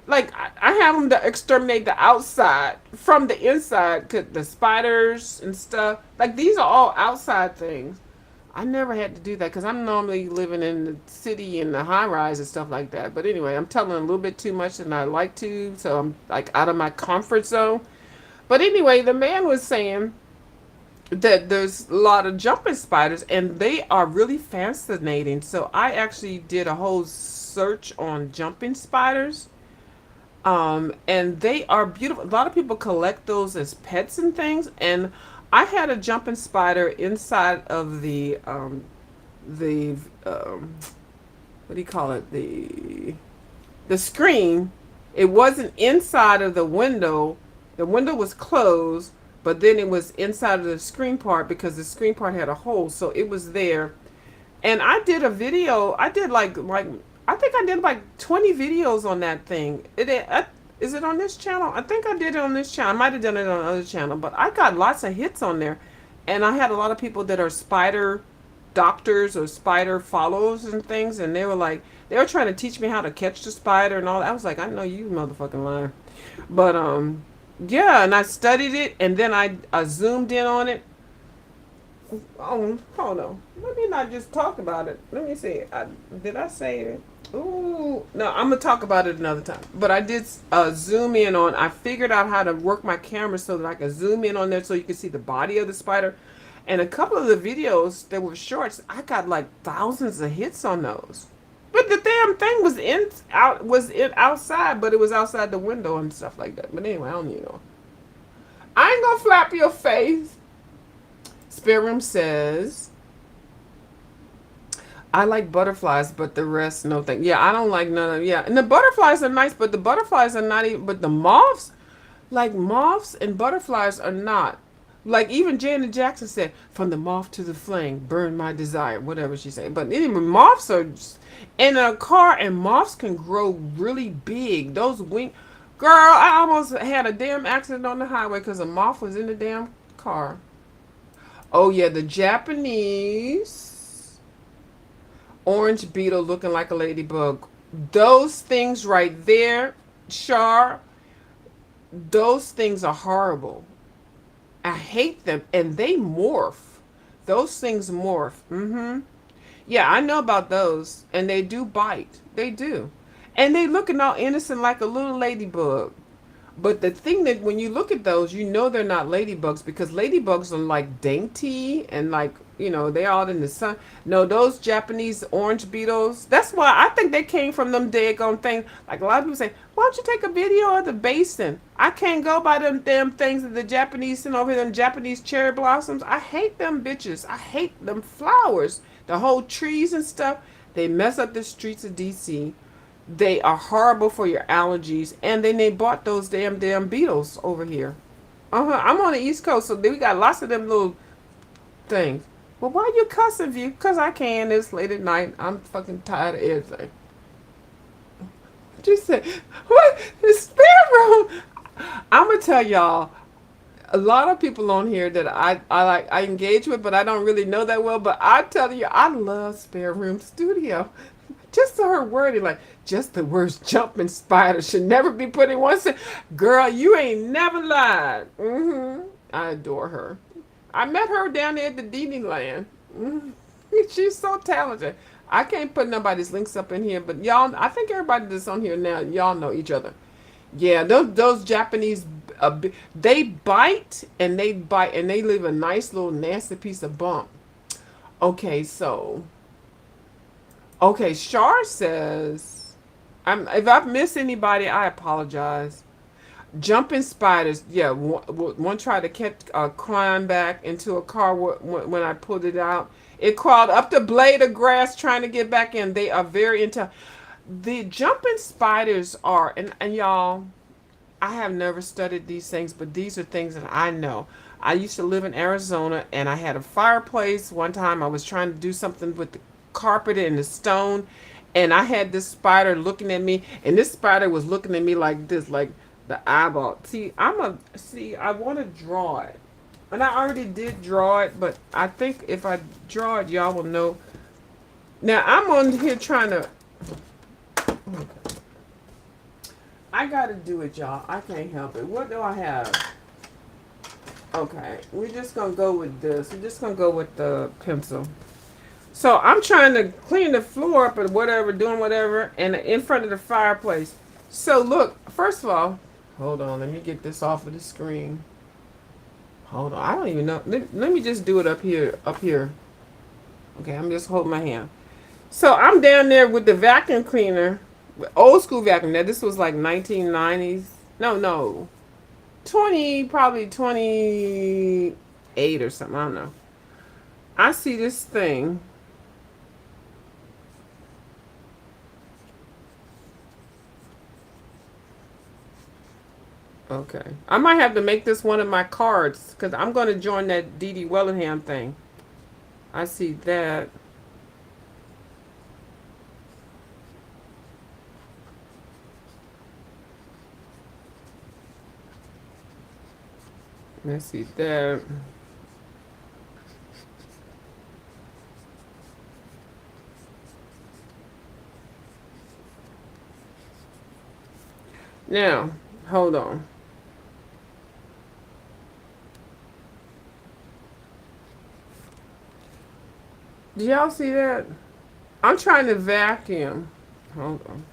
like I have them to exterminate the outside from the inside, 'cause the spiders and stuff. Like these are all outside things. I never had to do that because I'm normally living in the city and the high rise and stuff like that. But anyway, I'm telling a little bit too much than I like to, so I'm like out of my comfort zone. But anyway, the man was saying that there's a lot of jumping spiders and they are really fascinating. So I actually did a whole search on jumping spiders. And they are beautiful. A lot of people collect those as pets and things. And I had a jumping spider inside of the what do you call it? The screen. It wasn't inside of the window. The window was closed, but then it was inside of the screen part because the screen part had a hole, so it was there. And I did a video. I did like I think I did like 20 videos on that thing. Is it on this channel? I think I did it on this channel. I might have done it on another channel, but I got lots of hits on there. And I had a lot of people that are spider doctors or spider followers and things, and they were trying to teach me how to catch the spider and all that. I was like, I know you motherfucking lying. But yeah, and I studied it, and then I zoomed in on it. Oh, hold on. Let me not just talk about it. Let me see. Did I say it? Ooh, no, I'm gonna talk about it another time. But I did zoom in on. I figured out how to work my camera so that I could zoom in on there so you can see the body of the spider. And a couple of the videos that were shorts, I got like thousands of hits on those. But the damn thing was outside, but it was outside the window and stuff like that. But anyway, I don't need no. I ain't gonna flap your face. Spirit Room says, I like butterflies, but the rest, no thank. Yeah, I don't like none of. Yeah, and the butterflies are nice, but the butterflies are not even. But the moths, like moths and butterflies are not. Like even Janet Jackson said, "From the moth to the flame, burn my desire." Whatever she said. But anyway, moths are in a car, and moths can grow really big. Those wing, girl, I almost had a damn accident on the highway because a moth was in the damn car. Oh yeah, the Japanese orange beetle looking like a ladybug. Those things right there, Char, those things are horrible. I hate them, and they morph. Those things morph. Yeah, I know about those, and they do bite. They do. And they looking all innocent like a little ladybug. But the thing that when you look at those, you know they're not ladybugs because ladybugs are like dainty and like, they all in the sun. No, those Japanese orange beetles, that's why I think they came from them daggone things. Like a lot of people say, why don't you take a video of the basin? I can't go by them damn things that the Japanese send over here, them Japanese cherry blossoms. I hate them bitches. I hate them flowers. The whole trees and stuff. They mess up the streets of DC. They are horrible for your allergies. And then they bought those damn beetles over here. I'm on the East Coast, so we got lots of them little things. Well, why you cussing, View? Because I can. It's late at night. I'm fucking tired of everything. She said, what? The spare room? I'm going to tell y'all, a lot of people on here that I engage with, but I don't really know that well. But I tell you, I love Spare Room Studio. Just her wording, like, just the words jumping spider should never be put in one sentence. Girl, you ain't never lied. I adore her. I met her down there at the Disneyland. She's so talented. I can't put nobody's links up in here, but y'all, I think everybody that's on here now, y'all know each other. Yeah, those Japanese, they bite and they bite and they leave a nice little nasty piece of bump. Okay, so okay, Shar says, if I've missed anybody, I apologize. Jumping spiders, yeah. One tried to catch climb back into a car when I pulled it out. It crawled up the blade of grass trying to get back in. They are very intelligent. The jumping spiders are, and y'all, I have never studied these things, but these are things that I know. I used to live in Arizona, and I had a fireplace. One time I was trying to do something with the carpet and the stone, and I had this spider looking at me, and this spider was looking at me like this, like the eyeball. See, I want to draw it. And I already did draw it, but I think if I draw it, y'all will know. Now, I'm on here trying to... Okay. I gotta do it, y'all. I can't help it. What do I have? Okay, we're just gonna go with this. We're just gonna go with the pencil. So I'm trying to clean the floor up or whatever, doing whatever, and in front of the fireplace. So look, first of all, hold on, let me get this off of the screen. Hold on, I don't even know. Let me just do it up here, Okay, I'm just holding my hand. So I'm down there with the vacuum cleaner, old school vacuum. Now this was like 1990s. No. Probably 28 or something, I don't know. I see this thing. Okay. I might have to make this one of my cards because I'm going to join that Dee Dee Wellingham thing. I see that. Let's see that. Now, hold on. Do y'all see that? I'm trying to vacuum. Hold on.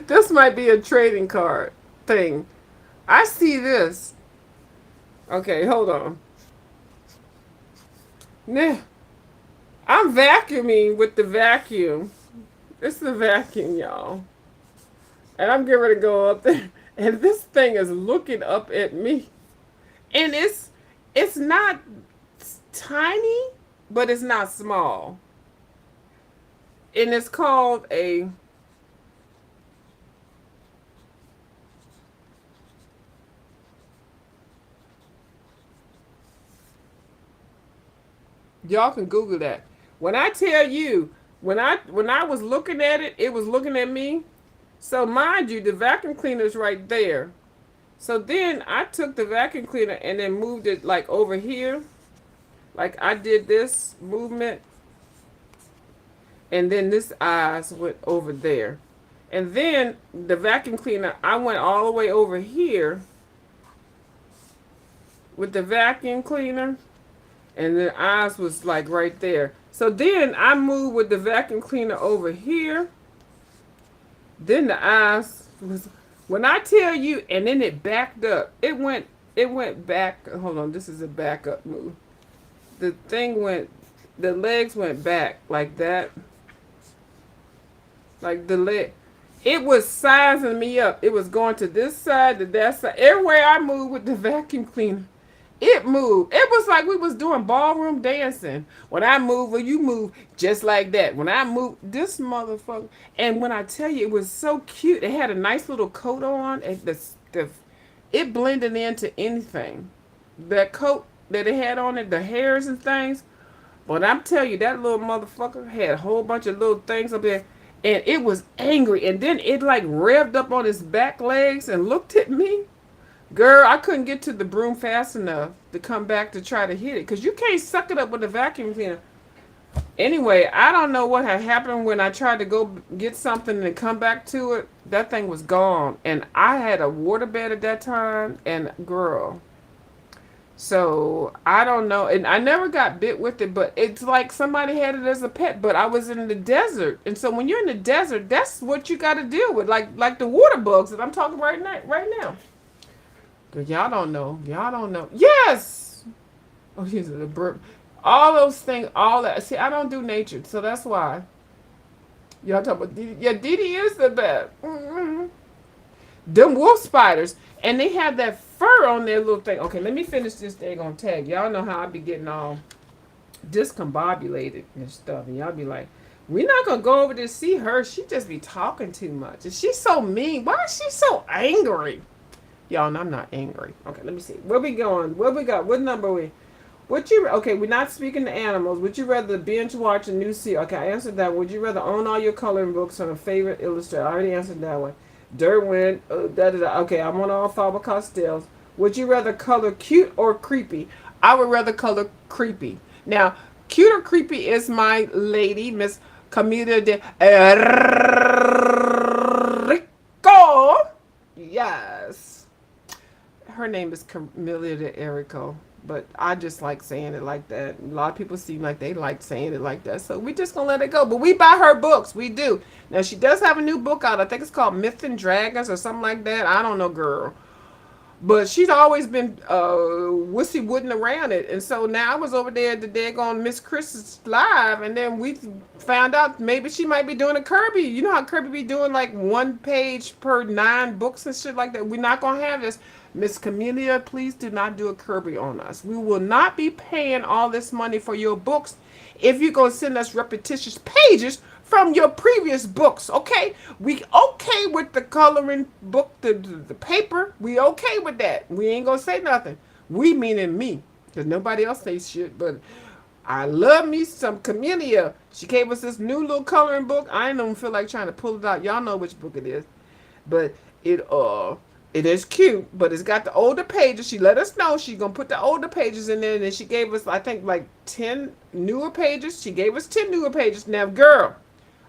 This might be a trading card thing. I see this. Okay, hold on. Nah, I'm vacuuming with the vacuum. It's the vacuum, y'all. And I'm getting ready to go up there. And this thing is looking up at me. And it's not tiny, but it's not small. And it's called a... Y'all can Google that. When I tell you, when I was looking at it, it was looking at me. So mind you, the vacuum cleaner is right there. So then I took the vacuum cleaner and then moved it like over here. Like I did this movement. And then this eyes went over there. And then the vacuum cleaner, I went all the way over here with the vacuum cleaner. And the eyes was like right there. So then I moved with the vacuum cleaner over here. Then the eyes was, when I tell you, and then it backed up. It went back. Hold on, this is a backup move. The legs went back like that. Like the leg. It was sizing me up. It was going to this side, to that side. Everywhere I moved with the vacuum cleaner, It moved. It was like we was doing ballroom dancing. When I move, or you move, just like that. When I move, this motherfucker. And when I tell you, it was so cute. It had a nice little coat on, and it blended into anything. That coat that it had on it, the hairs and things. But I'm telling you, that little motherfucker had a whole bunch of little things up there, and it was angry. And then it like revved up on its back legs and looked at me. Girl, I couldn't get to the broom fast enough to come back to try to hit it, because you can't suck it up with a vacuum cleaner. Anyway, I don't know what had happened when I tried to go get something and come back to it. That thing was gone. And I had a waterbed at that time, and girl. So I don't know. And I never got bit with it, but it's like somebody had it as a pet, but I was in the desert. And so when you're in the desert, that's what you got to deal with. Like the water bugs that I'm talking right now. But y'all don't know. Y'all don't know. Yes. Oh, here's the burp. All those things, all that. See, I don't do nature, so that's why. Y'all talk about Didi. Yeah, Didi is the best. Mm-hmm. Them wolf spiders, and they have that fur on their little thing. Okay, let me finish this thing on tag. Y'all know how I be getting all discombobulated and stuff, and y'all be like, we're not gonna go over to see her. She just be talking too much, and she's so mean. Why is she so angry? Y'all know I'm not angry. Okay, let me see. Where we going? Where we got? What number are we? Okay, we're not speaking to animals. Would you rather binge watch a new series? Okay, I answered that. Would you rather own all your coloring books from a favorite illustrator? I already answered that one. Derwin, Okay, I'm on all Faber-Castells. Would you rather color cute or creepy? I would rather color creepy. Now, cute or creepy is my lady, Miss Camila de Rico. Yes. Her name is Camila de Erico, but I just like saying it like that. A lot of people seem like they like saying it like that, so we just gonna let it go. But we buy her books, we do. Now she does have a new book out. I think it's called Myth and Dragons or something like that. I don't know, girl. But she's always been wussy wooden around it. And so now I was over there at the daggone Miss Chris's live, and then we found out maybe she might be doing a Kirby. You know how Kirby be doing like 1 page per 9 books and shit like that? We're not going to have this. Miss Camellia, please do not do a Kirby on us. We will not be paying all this money for your books if you're going to send us repetitious pages from your previous books, okay? We okay with the coloring book, the paper. We okay with that. We ain't gonna say nothing. We meaning me, because nobody else says shit. But I love me some Camellia. She gave us this new little coloring book. I ain't even feel like trying to pull it out. Y'all know which book it is. But it is cute, but it's got the older pages. She let us know she's going to put the older pages in there, and then she gave us, I think, like 10 newer pages. She gave us 10 newer pages. Now, girl,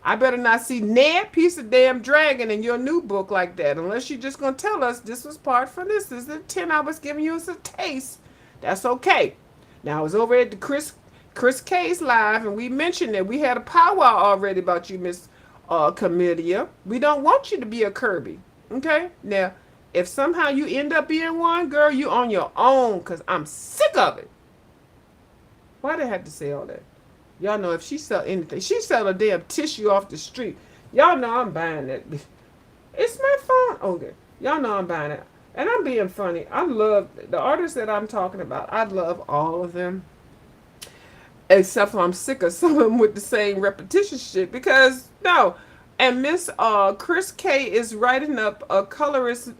I better not see Ned piece of damn dragon in your new book like that, unless you're just going to tell us this was part for this. This is the 10 I was giving you as a taste. That's okay. Now, I was over at the Chris K's live, and we mentioned that we had a powwow already about you, Miss Camellia. We don't want you to be a Kirby, okay? Now, if somehow you end up being one, girl, you on your own, because I'm sick of it. Why they have to say all that? Y'all know if she sell anything, she sell a damn tissue off the street. Y'all know I'm buying that. It's my phone. Okay. Y'all know I'm buying it. And I'm being funny. I love the artists that I'm talking about. I love all of them. Except for I'm sick of some of them with the same repetition shit. Because, no. And Miss Chris K is writing up a colorist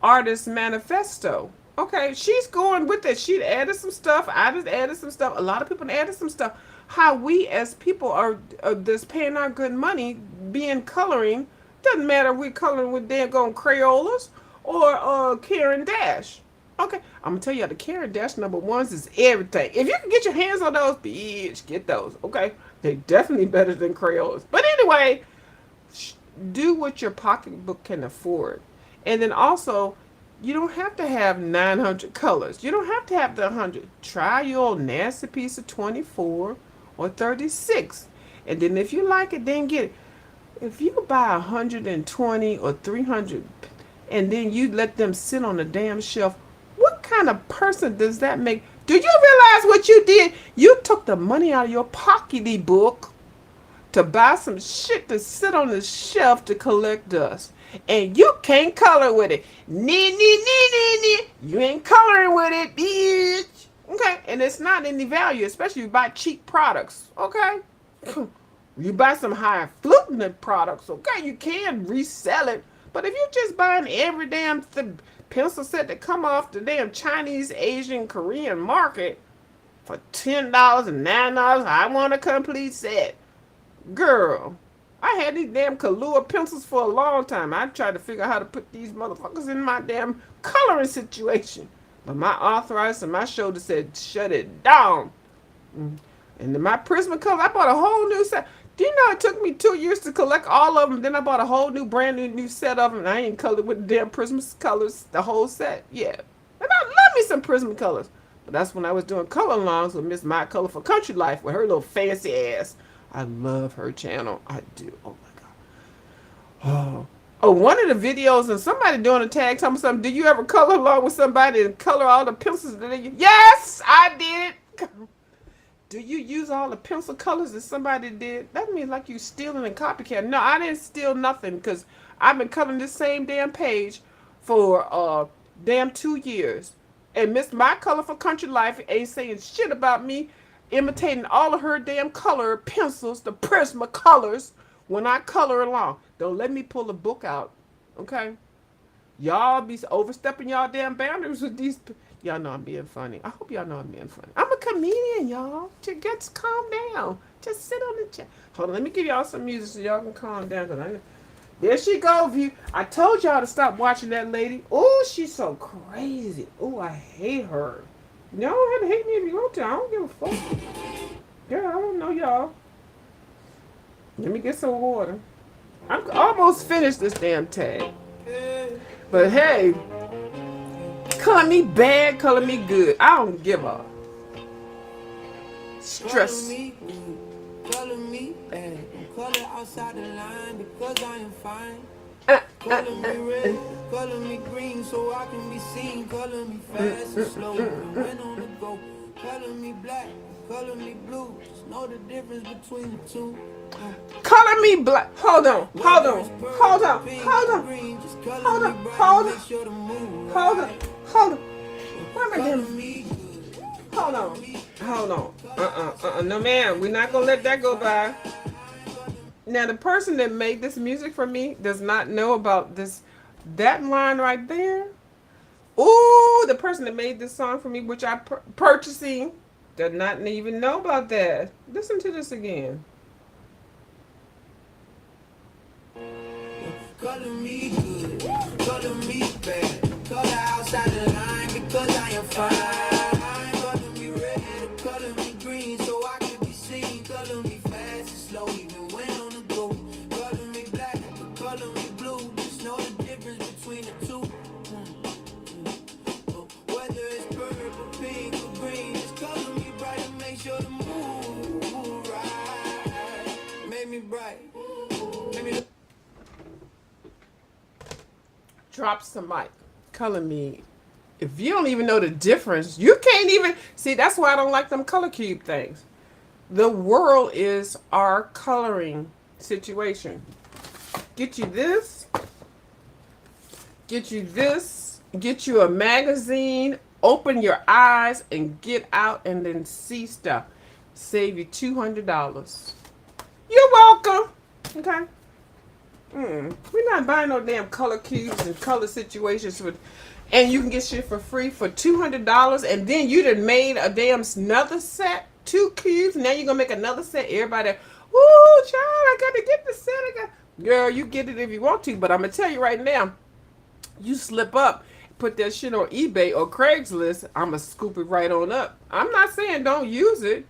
artist manifesto. Okay, she's going with it. She added some stuff. I just added some stuff. A lot of people added some stuff. How we as people are just paying our good money being coloring. Doesn't matter if we're coloring with daggone Crayolas or Karen Dash. Okay, I'm gonna tell you, the Karen Dash #1s is everything. If you can get your hands on those, bitch, get those. Okay, they're definitely better than Crayolas. But anyway, do what your pocketbook can afford, and then also, you don't have to have 900 colors. You don't have to have the 100. Try your old nasty piece of 24 or 36, and then if you like it, then get it. If you buy 120 or 300, and then you let them sit on the damn shelf, what kind of person does that make? Do you realize what you did? You took the money out of your pocketbook to buy some shit to sit on the shelf to collect dust. And you can't color with it. You ain't coloring with it, bitch. Okay, and it's not any value, especially if you buy cheap products. Okay, you buy some high fluting products. Okay, you can resell it, but if you're just buying every damn pencil set that come off the damn Chinese, Asian, Korean market for $10 and $9, I want a complete set. Girl, I had these damn Kahlua pencils for a long time. I tried to figure out how to put these motherfuckers in my damn coloring situation. But my arthritis and my shoulder said, shut it down. And then my Prismacolor, I bought a whole new set. Do you know it took me 2 years to collect all of them? Then I bought a whole new, brand new set of them. And I ain't colored with the damn Prismacolors, the whole set. Yeah. And I love me some Prismacolors. But that's when I was doing color alongs with Miss My Colorful Country Life with her little fancy ass. I love her channel. I do. Oh my God. Oh, one of the videos and somebody doing a tag telling me something. Do you ever color along with somebody and color all the pencils that you? Yes, I did. Do you use all the pencil colors that somebody did? That means like you stealing and copycat. No, I didn't steal nothing because I've been coloring this same damn page for damn 2 years. And Miss My Colorful Country Life ain't saying shit about me imitating all of her damn color pencils, the Prismacolors, when I color along. Don't let me pull a book out, okay? Y'all be overstepping y'all damn boundaries with these. Y'all know I'm being funny. I hope y'all know I'm being funny. I'm a comedian, y'all. Just calm down. Just sit on the chair. Hold on, let me give y'all some music so y'all can calm down. There she go. I told y'all to stop watching that lady. Oh, she's so crazy. Oh, I hate her. Y'all have to hate me if you want to. I don't give a fuck. Girl, I don't know y'all. Let me get some water. I'm almost finished this damn tag. But hey, color me bad, color me good. I don't give a stress. Color me bad. Color outside the line because I am fine. Color me red, color me green so I can be seen. Color me fast and slow when on the go. Color me black, color me blue. Just know the difference between the two. Color me black. Hold on. Hold on. Hold on. Hold on. Hold on. Hold on. Hold on. Hold on. Why am I doing? Hold on. Hold on. No, ma'am. We're not going to let that go by. Now, the person that made this music for me does not know about that line right there. Ooh, the person that made this song for me, which I'm purchasing, does not even know about that. Listen to this again. Color me good, color me bad, color outside the line because I am fine. Color me red, color me green so I can be seen. Color me fast and slow even when on the go. Color me black, color me blue, just know the difference between the two. Whether it's purple, pink, or green, just color me bright and make sure the mood right. Make me bright, make me look. Drop some mic. Color me. If you don't even know the difference, you can't even see. That's why I don't like them color cube things. The world is our coloring situation. Get you this. Get you this. Get you a magazine. Open your eyes and get out and then see stuff. Save you $200. You're welcome. Okay. We're not buying no damn color cubes and color situations and you can get shit for free for $200, and then you done made a damn another set, 2 cubes. Now you're gonna make another set. Everybody, woo, child, I gotta get the set. Girl, you get it if you want to, but I'm gonna tell you right now, you slip up, put that shit on eBay or Craigslist, I'm gonna scoop it right on up. I'm not saying don't use it,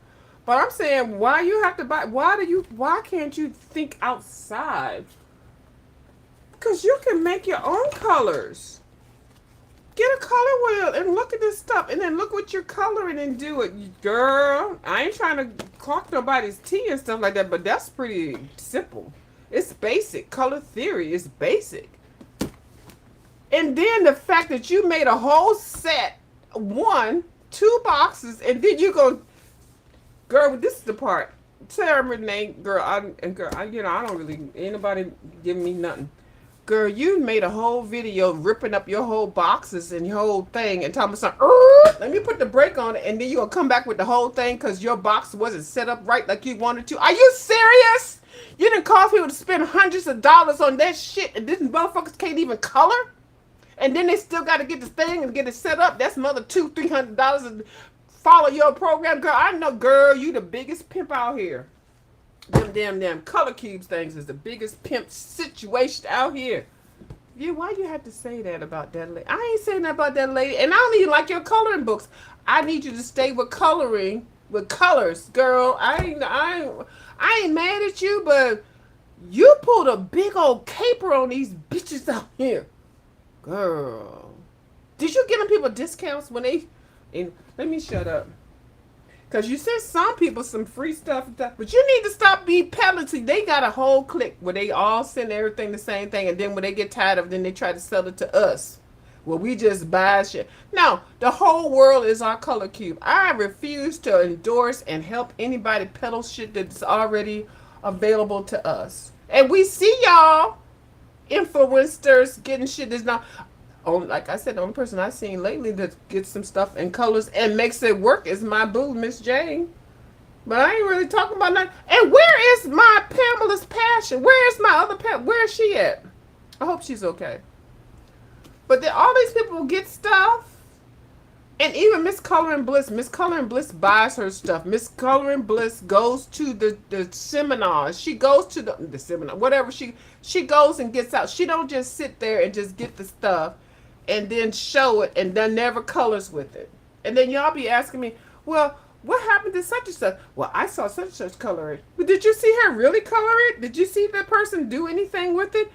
but I'm saying why you have to buy. Why can't you think outside? Because you can make your own colors. Get a color wheel and look at this stuff. And then look what you're coloring and do it. Girl, I ain't trying to clock nobody's tea and stuff like that, but that's pretty simple. It's basic. Color theory is basic. And then the fact that you made a whole set, 2 boxes, and then you go, girl, this is the part. Sarah Renee, girl, I don't really, ain't nobody giving me nothing. Girl, you made a whole video ripping up your whole boxes and your whole thing and telling me something. Let me put the brake on it, and then you gonna come back with the whole thing because your box wasn't set up right like you wanted to. Are you serious? You didn't cause people to spend hundreds of dollars on that shit, and these motherfuckers can't even color, and then they still got to get the thing and get it set up. That's another $200-300 and follow your program, girl. I know, girl, you the biggest pimp out here. Them damn color cubes things is the biggest pimp situation out here. Yeah, why you have to say that about that lady? I ain't saying that about that lady, and I don't even like your coloring books. I need you to stay with coloring, with colors, girl. I ain't mad at you, but you pulled a big old caper on these bitches out here, girl. Did you give them people discounts when they? And let me shut up. Because you sent some people some free stuff, but you need to stop being peddling. They got a whole clique where they all send everything the same thing, and then when they get tired of it, then they try to sell it to us. Well, we just buy shit. No, the whole world is our color cube. I refuse to endorse and help anybody peddle shit that's already available to us. And we see y'all influencers getting shit that's not. Oh, like I said, the only person I've seen lately that gets some stuff in colors and makes it work is my boo, Miss Jane. But I ain't really talking about nothing. And where is my Pamela's passion? Where is my other Pam? Where is she at? I hope she's okay. But then all these people get stuff. And even Miss Coloring Bliss buys her stuff. Miss Coloring Bliss goes to the seminars. She goes to the seminar, whatever she goes and gets out. She don't just sit there and just get the stuff and then show it and then never colors with it. And then y'all be asking me, well, what happened to such and such? Well, I saw such and such color it. But did you see her really color it? Did you see that person do anything with it?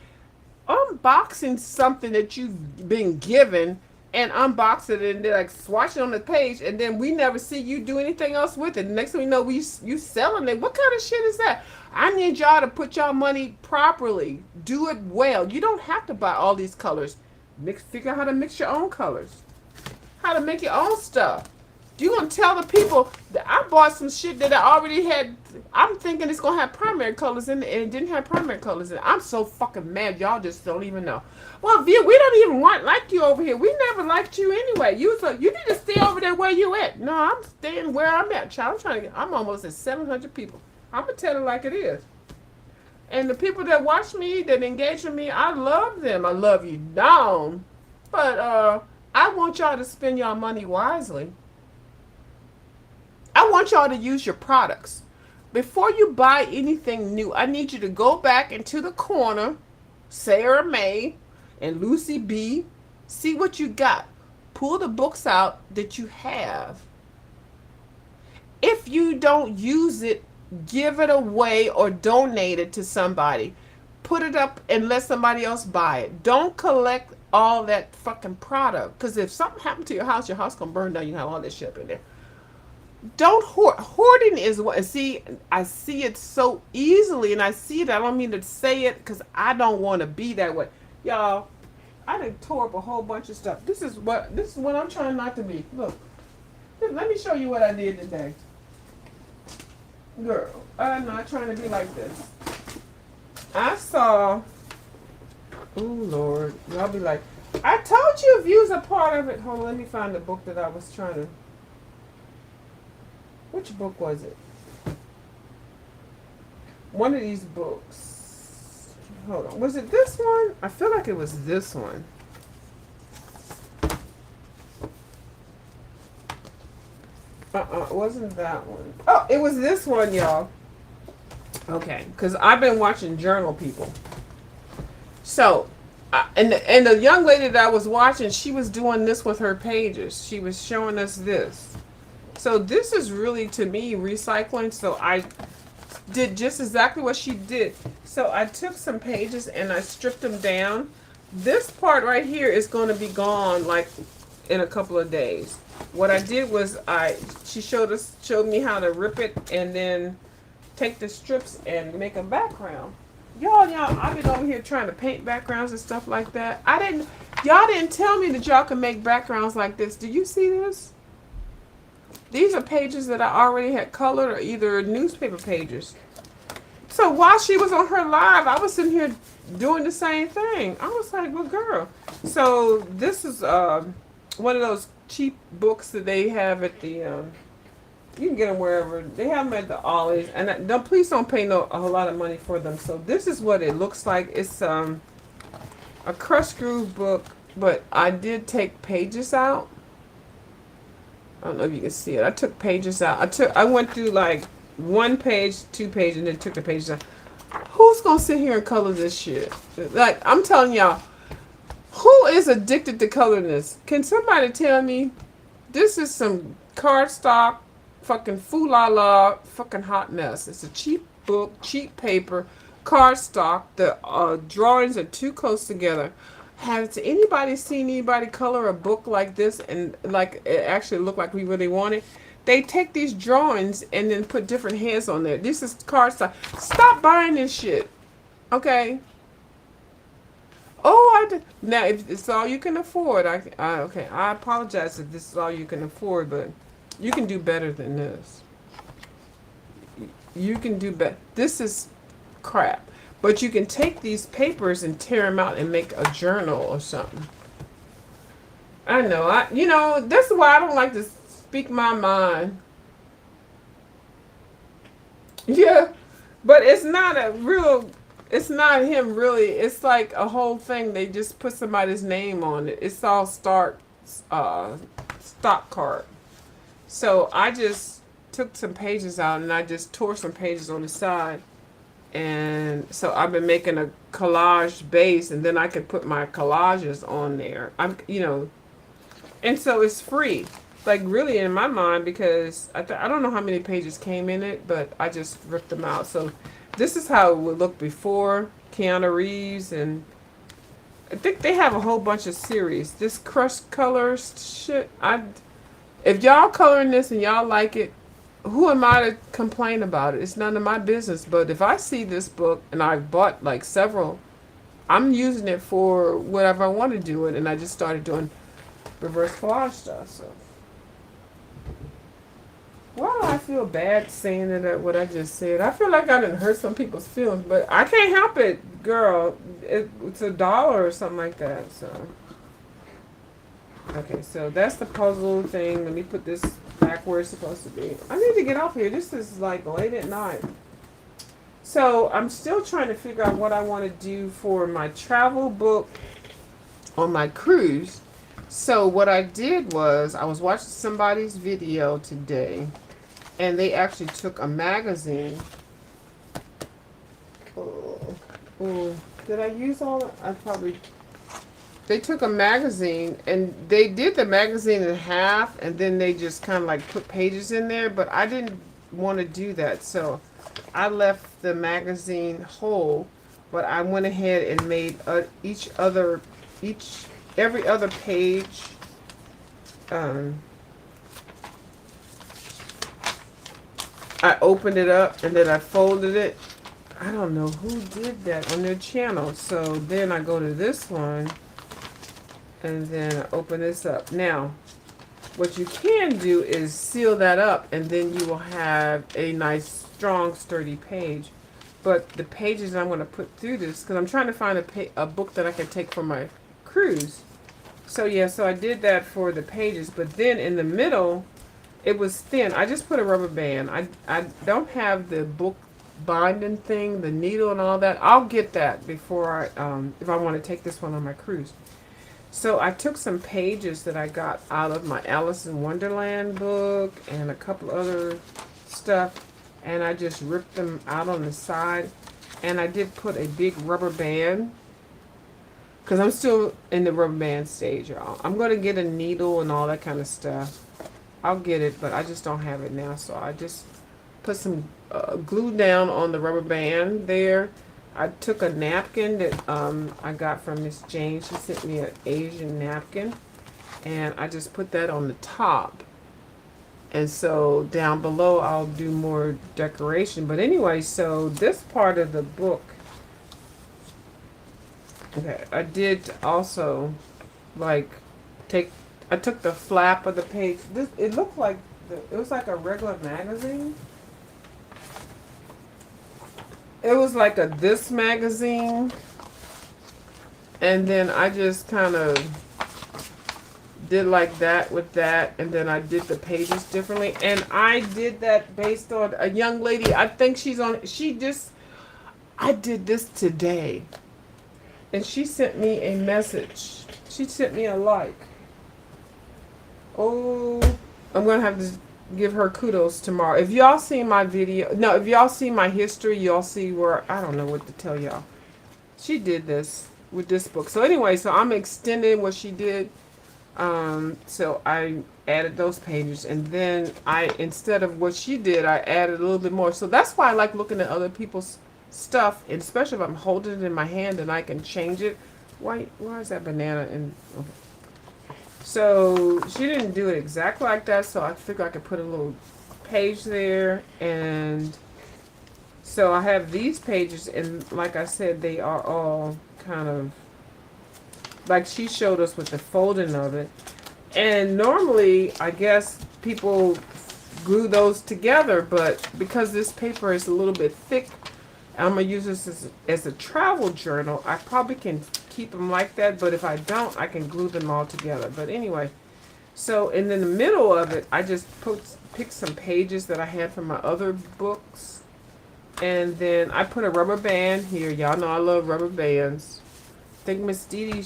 Unboxing something that you've been given and unbox it and then like swatch it on the page, and then we never see you do anything else with it. The next thing we know, you selling it. What kind of shit is that? I need y'all to put y'all money properly. Do it well. You don't have to buy all these colors. Figure out how to mix your own colors. How to make your own stuff. You gonna tell the people that I bought some shit that I already had. I'm thinking it's gonna have primary colors in it, and it didn't have primary colors in it. I'm so fucking mad. Y'all just don't even know. Well, Via, we don't even like you over here. We never liked you anyway. You need to stay over there where you at. No, I'm staying where I'm at, child. I'm almost at 700 people. I'm gonna tell it like it is. And the people that watch me, that engage with me, I love them. I love you down. But I want y'all to spend y'all money wisely. I want y'all to use your products. Before you buy anything new, I need you to go back into the corner, Sarah May and Lucy B, see what you got. Pull the books out that you have. If you don't use it, give it away or donate it to somebody. Put it up and let somebody else buy it. Don't collect all that fucking product. Because if something happened to your house gonna burn down. You have all that shit up in there. Don't hoard. Hoarding is what, see, I see it so easily, and I see it. I don't mean to say it because I don't want to be that way. Y'all, I done tore up a whole bunch of stuff. This is what I'm trying not to be. Look, let me show you what I did today. Girl, I'm not trying to be like this. I saw, oh Lord, y'all be like, I told you views are part of it. Hold on, let me find the book that I was trying to. Which book was it? One of these books. Hold on. Was it this one? I feel like it was this one. It wasn't that one. Oh, it was this one, y'all. Okay, because I've been watching Journal People. So, and the young lady that I was watching, she was doing this with her pages. She was showing us this. So this is really, to me, recycling. So I did just exactly what she did. So I took some pages and I stripped them down. This part right here is going to be gone like in a couple of days. What I did was she showed me how to rip it and then take the strips and make a background. Y'all, I've been over here trying to paint backgrounds and stuff like that. Y'all didn't tell me that y'all can make backgrounds like this. Do you see this? These are pages that I already had colored or either newspaper pages. So while she was on her live, I was sitting here doing the same thing. I was like, well, girl. So this is one of those cheap books that they have at the, you can get them wherever. They have them at the Ollie's. And don't, please don't pay a whole lot of money for them. So this is what it looks like. It's a Crush Groove book, but I did take pages out. I don't know if you can see it. I took pages out. I went through like 1 page, 2 pages, and then took the pages out. Who's gonna sit here and color this shit? Like, I'm telling y'all, who is addicted to coloring this? Can somebody tell me? This is some cardstock, fucking foo-la-la, fucking hot mess. It's a cheap book, cheap paper, cardstock. The drawings are too close together. Has anybody seen anybody color a book like this and like it actually look like we really want it? They take these drawings and then put different heads on there. This is cardstock. Stop buying this shit, okay? Oh, now if it's all you can afford, okay. I apologize if this is all you can afford, but you can do better than this. You can do better. This is crap. But you can take these papers and tear them out and make a journal or something. I know. You know, that's why I don't like to speak my mind. Yeah, but it's not a real. It's not him really. It's like a whole thing. They just put somebody's name on it. It's all stock card. So I just took some pages out and I just tore some pages on the side. And so I've been making a collage base, and then I could put my collages on there. And so it's free, like really in my mind, because I don't know how many pages came in it, but I just ripped them out. So this is how it would look before Keanu Reeves, and I think they have a whole bunch of series. This Crush Colors shit. If y'all coloring this and y'all like it, who am I to complain about it? It's none of my business. But if I see this book and I bought like several, I'm using it for whatever I want to do it. And I just started doing reverse collage stuff. So why do I feel bad saying that what I just said? I feel like I didn't hurt some people's feelings, but I can't help it, girl. It's $1 or something like that. So okay, so that's the puzzle thing. Let me put this back where it's supposed to be. I need to get off here. This is like late at night. So I'm still trying to figure out what I want to do for my travel book on my cruise. So what I did was I was watching somebody's video today, and they actually took a magazine. Oh, did I use all of it? I probably... They took a magazine and they did the magazine in half, and then they just kind of like put pages in there, but I didn't want to do that. So I left the magazine whole, but I went ahead and made every other page I opened it up and then I folded it. I don't know who did that on their channel. So then I go to this one and then I open this up. Now, what you can do is seal that up, and then you will have a nice, strong, sturdy page. But the pages I'm going to put through this, because I'm trying to find a book that I can take for my cruise. So yeah, so I did that for the pages, but then in the middle, it was thin. I just put a rubber band. I don't have the book binding thing, the needle and all that. I'll get that before if I want to take this one on my cruise. So I took some pages that I got out of my Alice in Wonderland book and a couple other stuff, and I just ripped them out on the side. And I did put a big rubber band, because I'm still in the rubber band stage, y'all. I'm going to get a needle and all that kind of stuff. I'll get it, but I just don't have it now. So I just put some glue down on the rubber band there. I took a napkin that I got from Miss Jane. She sent me an Asian napkin, and I just put that on the top. And so down below I'll do more decoration. But anyway, so this part of the book, okay, I did also like I took the flap of the page. It looked like It was like a regular magazine. It was like a This magazine, and then I just kind of did like that with that, and then I did the pages differently, and I did that based on a young lady. I think she's on. She just. I did this today, and she sent me a message. She sent me a like. Oh, I'm gonna have to give her kudos tomorrow. If y'all see my video, no, if y'all see my history, y'all see where I don't know what to tell y'all. She did this with this book. So anyway, so I'm extending what she did. So I added those pages, and then I, instead of what she did, I added a little bit more. So that's why I like looking at other people's stuff, and especially if I'm holding it in my hand and I can change it. Why is that banana in? Okay. So she didn't do it exactly like that, so I figured I could put a little page there, and so I have these pages, and like I said, they are all kind of like she showed us with the folding of it. And normally, I guess people glue those together, but because this paper is a little bit thick, I'm going to use this as a travel journal. I probably can keep them like that, but if I don't, I can glue them all together. But anyway, so and in the middle of it, I just picked some pages that I had from my other books. And then I put a rubber band here. Y'all know I love rubber bands. I think Miss Dee Dee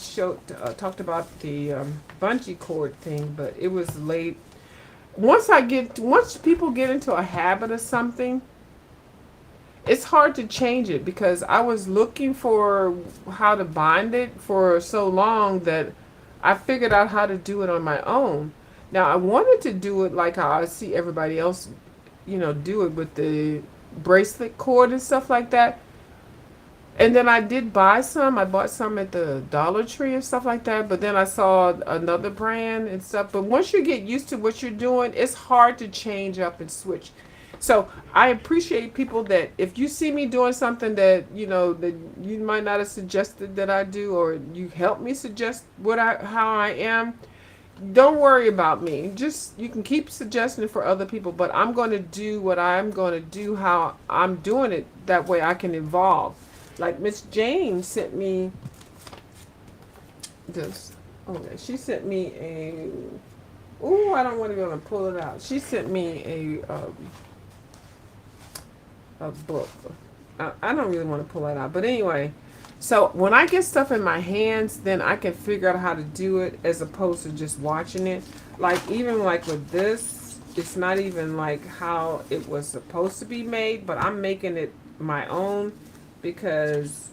talked about the bungee cord thing, but it was late. Once people get into a habit of something, it's hard to change it, because I was looking for how to bind it for so long that I figured out how to do it on my own. Now I wanted to do it like how I see everybody else, do it with the bracelet cord and stuff like that. And then I did buy some. I bought some at the Dollar Tree and stuff like that. But then I saw another brand and stuff. But once you get used to what you're doing, it's hard to change up and switch. So I appreciate people that if you see me doing something that that you might not have suggested that I do, or you help me suggest how I am, don't worry about me. Just you can keep suggesting it for other people, but I'm going to do what I'm going to do how I'm doing it. That way I can evolve. Like Miss Jane sent me this. Okay, she sent me a. Ooh, I don't want to be able to pull it out. She sent me a book. I don't really want to pull that out, but anyway. So when I get stuff in my hands, then I can figure out how to do it as opposed to just watching it. Like even like with this, it's not even like how it was supposed to be made, but I'm making it my own because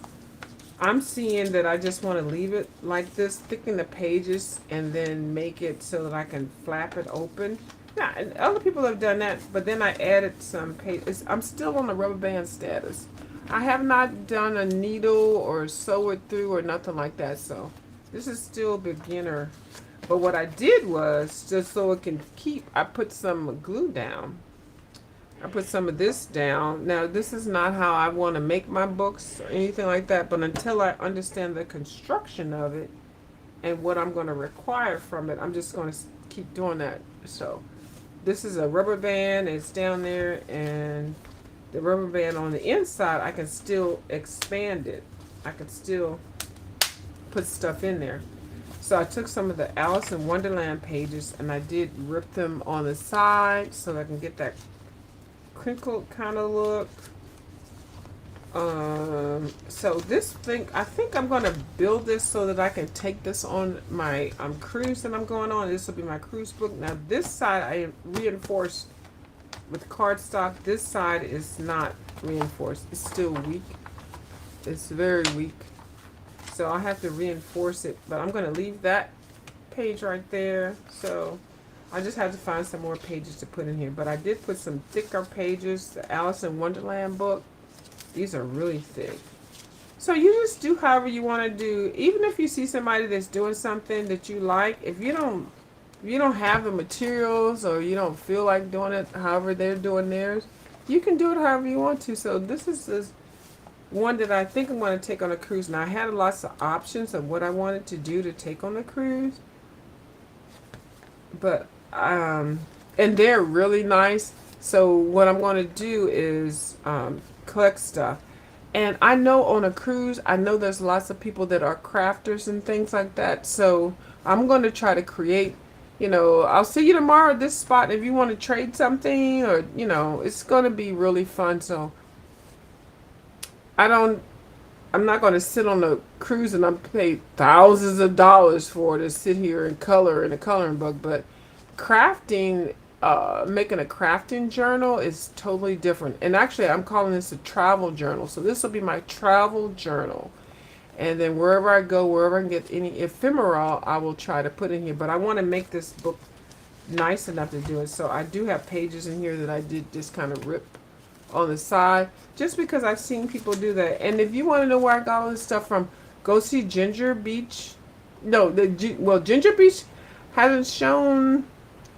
I'm seeing that I just want to leave it like this, thicken the pages, and then make it so that I can flap it open. Now, and other people have done that, but then I added some pages. I'm still on the rubber band status. I have not done a needle or sew it through or nothing like that, so this is still beginner. But what I did was, just so it can keep, I put some glue down. I put some of this down. Now, this is not how I want to make my books or anything like that, but until I understand the construction of it and what I'm going to require from it, I'm just going to keep doing that. So, this is a rubber band. It's down there, and the rubber band on the inside, I can still expand it. I can still put stuff in there. So I took some of the Alice in Wonderland pages, and I did rip them on the side so that I can get that crinkled kind of look. So this thing, I think I'm going to build this so that I can take this on my cruise that I'm going on. This will be my cruise book. Now this side I reinforced with cardstock. This side is not reinforced. It's still weak. It's very weak. So I have to reinforce it, but I'm going to leave that page right there. So I just have to find some more pages to put in here. But I did put some thicker pages, the Alice in Wonderland book. These are really thick. So you just do however you want to do. Even if you see somebody that's doing something that you like, if you don't have the materials or you don't feel like doing it however they're doing theirs, you can do it however you want to. So this is one that I think I'm going to take on a cruise. Now I had lots of options of what I wanted to do to take on the cruise, but and they're really nice. So what I'm going to do is collect stuff. And I know on a cruise, I know there's lots of people that are crafters and things like that. So I'm going to try to create, I'll see you tomorrow at this spot if you want to trade something, or, it's going to be really fun. So I don't, I'm not going to sit on a cruise and I'm paid thousands of dollars for to sit here and color in a coloring book. But crafting, making a crafting journal is totally different. And actually, I'm calling this a travel journal. So this will be my travel journal. And then wherever I go, wherever I can get any ephemera, I will try to put in here. But I want to make this book nice enough to do it. So I do have pages in here that I did just kind of rip on the side, just because I've seen people do that. And if you want to know where I got all this stuff from, go see Ginger Beach. No, Ginger Beach hasn't shown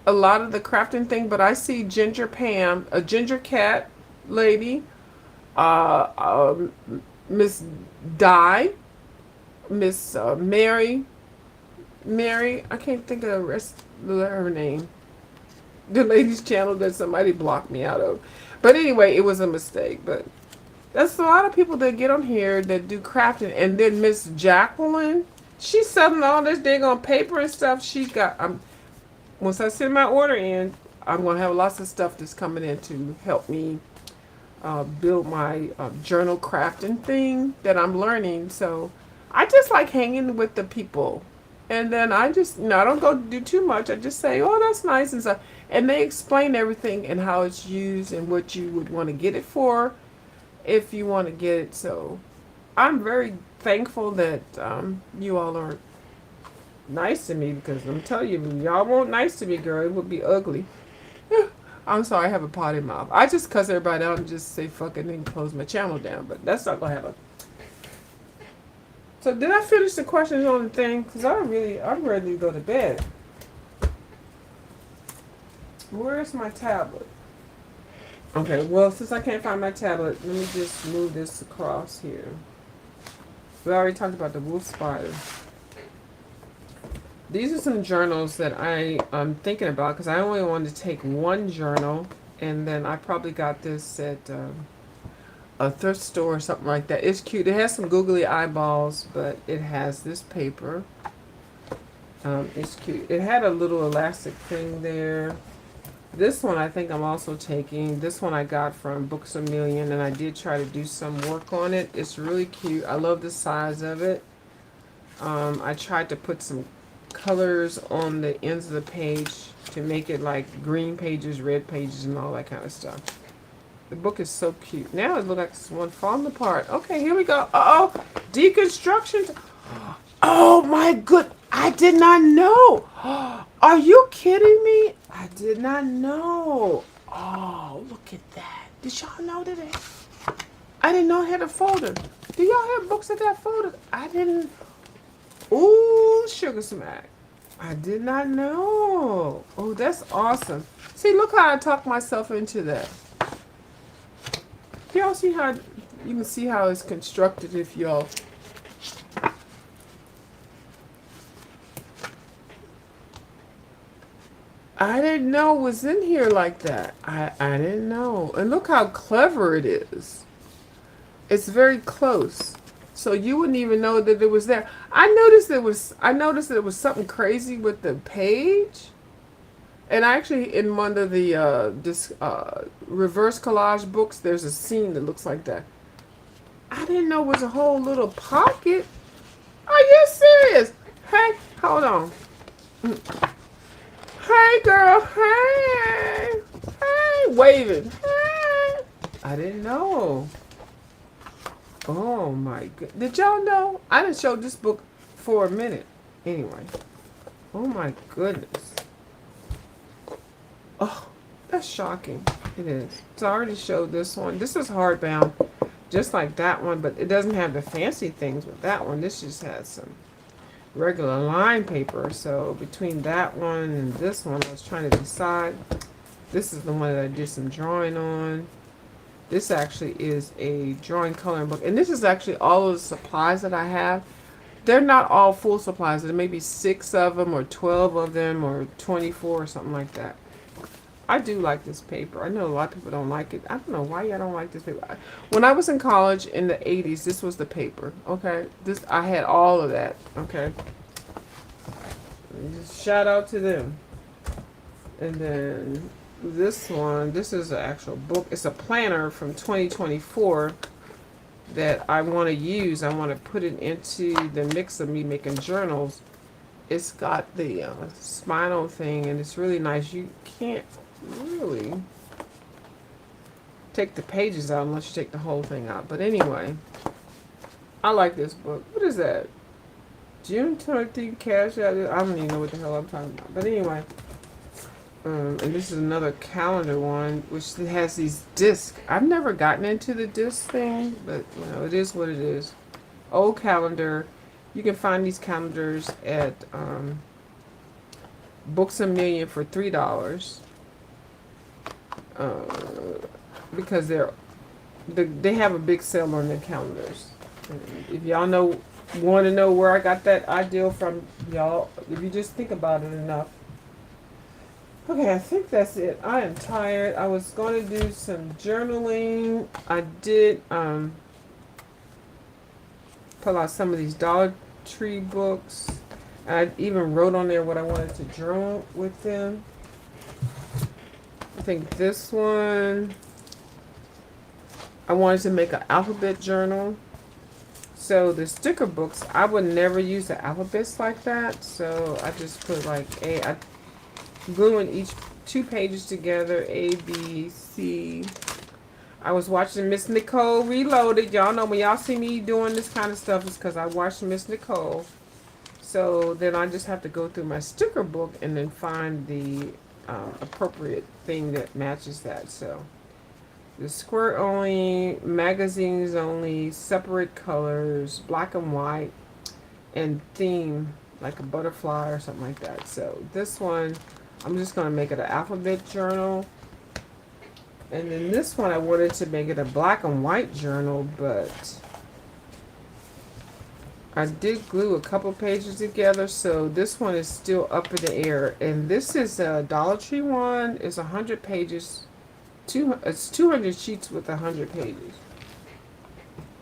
a lot of the crafting thing, but I see Ginger Pam, a Ginger Cat lady, uh, um, Miss Di, Miss Mary. I can't think of the rest of her name. The lady's channel that somebody blocked me out of. But anyway, it was a mistake. But there's a lot of people that get on here that do crafting. And then Miss Jacqueline, she's selling all this daggone paper and stuff. She got, once I send my order in, I'm going to have lots of stuff that's coming in to help me build my journal crafting thing that I'm learning. So I just like hanging with the people. And then I just, I don't go do too much. I just say, oh, that's nice and stuff. And they explain everything and how it's used and what you would want to get it for if you want to get it. So I'm very thankful that you all are nice to me, because I'm telling you, if y'all weren't nice to me, girl, it would be ugly. I'm sorry, I have a potty mouth. I just cuss everybody out and just say fuck it and close my channel down, but that's not going to happen. So did I finish the questions on the thing? Because I'm ready to go to bed. Where's my tablet? Okay, well, since I can't find my tablet, let me just move this across here. We already talked about the wolf spider. These are some journals that I'm thinking about, because I only wanted to take one journal, and then I probably got this at a thrift store or something like that. It's cute. It has some googly eyeballs, but it has this paper. It's cute. It had a little elastic thing there. This one I think I'm also taking. This one I got from Books A Million, and I did try to do some work on it. It's really cute. I love the size of it. I tried to put some colors on the ends of the page to make it like green pages, red pages, and all that kind of stuff. The book is so cute. Now it looks like it's one falling apart. Okay, here we go. Uh-oh. Deconstruction. Oh my good. I did not know. Are you kidding me? I did not know. Oh, look at that. Did y'all know that? I didn't know it had a folder. Do y'all have books that got folders? I didn't. Ooh, sugar smack. I did not know. Oh, that's awesome. See, look how I talked myself into that. Y'all see how, you can see how it's constructed if y'all. I didn't know it was in here like that. I didn't know. And look how clever it is. It's very close. So you wouldn't even know that it was there. I noticed that it was something crazy with the page. And actually, in one of the reverse collage books, there's a scene that looks like that. I didn't know it was a whole little pocket. Are you serious? Hey, hold on. Hey, girl. Hey. Hey. Waving. Hey. I didn't know. Oh, my God. Did y'all know? I didn't show this book for a minute. Anyway. Oh, my goodness. Oh, that's shocking. It is. So I already showed this one. This is hardbound, just like that one, but it doesn't have the fancy things with that one. This just has some regular line paper. So between that one and this one, I was trying to decide. This is the one that I did some drawing on. This actually is a drawing coloring book. And this is actually all of the supplies that I have. They're not all full supplies. There may be 6 of them or 12 of them or 24 or something like that. I do like this paper. I know a lot of people don't like it. I don't know why y'all don't like this paper. When I was in college in the 80s, this was the paper. Okay, this I had all of that. Okay, just shout out to them. And then this one, this is an actual book. It's a planner from 2024 that I want to use. I want to put it into the mix of me making journals. It's got the spinal thing, and it's really nice. You can't really take the pages out unless you take the whole thing out. But anyway, I like this book. What is that? June 13th cash out. I don't even know what the hell I'm talking about. But anyway, and this is another calendar one, which has these discs. I've never gotten into the disc thing, but you know, it is what it is. Old calendar. You can find these calendars at Books A Million for $3. Because they have a big sale on their calendars. And if y'all want to know where I got that idea from, y'all, if you just think about it enough. Okay, I think that's it. I am tired. I was going to do some journaling. I did pull out some of these Dollar Tree books. I even wrote on there what I wanted to journal with them. I think this one, I wanted to make an alphabet journal. So the sticker books, I would never use the alphabets like that. So I just put like I gluing each 2 pages together, A, B, C. I was watching Miss Nicole Reloaded. Y'all know when y'all see me doing this kind of stuff, it's because I watched Miss Nicole. So then I just have to go through my sticker book and then find the appropriate thing that matches that. So the square only, magazines only, separate colors, black and white, and theme like a butterfly or something like that. So this one, I'm just going to make it an alphabet journal. And then this one, I wanted to make it a black and white journal, but I did glue a couple pages together, so this one is still up in the air. And this is a Dollar Tree one. It's 100 pages. It's 200 sheets with 100 pages.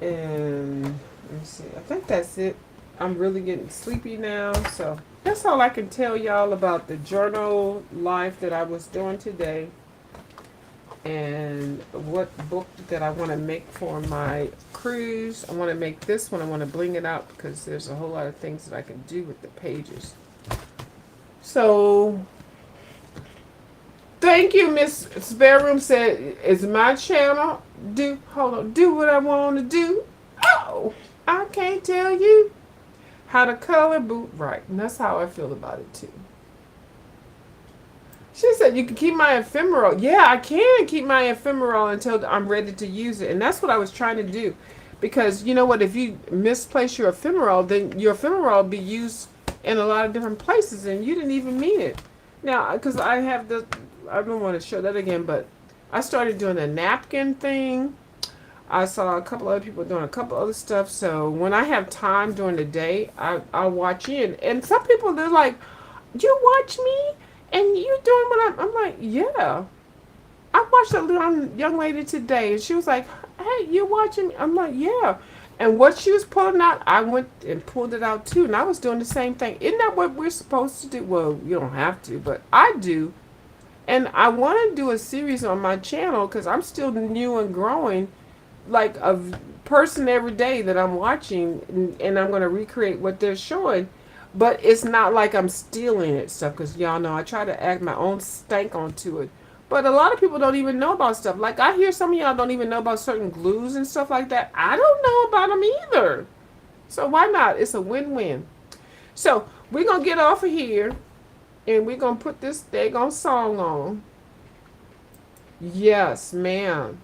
And let me see. I think that's it. I'm really getting sleepy now, so that's all I can tell y'all about the journal life that I was doing today. And what book that I want to make for my cruise. I want to make this one. I want to bling it out because there's a whole lot of things that I can do with the pages. So, thank you, Miss Spare Room said, it's my channel. Do what I want to do. Oh, I can't tell you how to color boot right. And that's how I feel about it too. She said you can keep my ephemeral. Yeah, I can keep my ephemeral until I'm ready to use it. And that's what I was trying to do. Because you know what, if you misplace your ephemeral, then your ephemeral will be used in a lot of different places and you didn't even mean it. Now, because I don't want to show that again, but I started doing a napkin thing. I saw a couple other people doing a couple other stuff. So when I have time during the day, I'll watch in. And some people, they're like, you watch me? And you doing what I'm like, yeah. I watched a little young lady today, and she was like, hey, you watching me? I'm like, yeah. And what she was pulling out, I went and pulled it out too, and I was doing the same thing. Isn't that what we're supposed to do? Well, you don't have to, but I do. And I want to do a series on my channel because I'm still new and growing, like a person every day that I'm watching, and I'm going to recreate what they're showing. But it's not like I'm stealing it stuff because y'all know I try to add my own stank onto it. But a lot of people don't even know about stuff. Like I hear some of y'all don't even know about certain glues and stuff like that. I don't know about them either. So why not? It's a win-win. So we're going to get off of here and we're going to put this daggone song on. Yes, ma'am.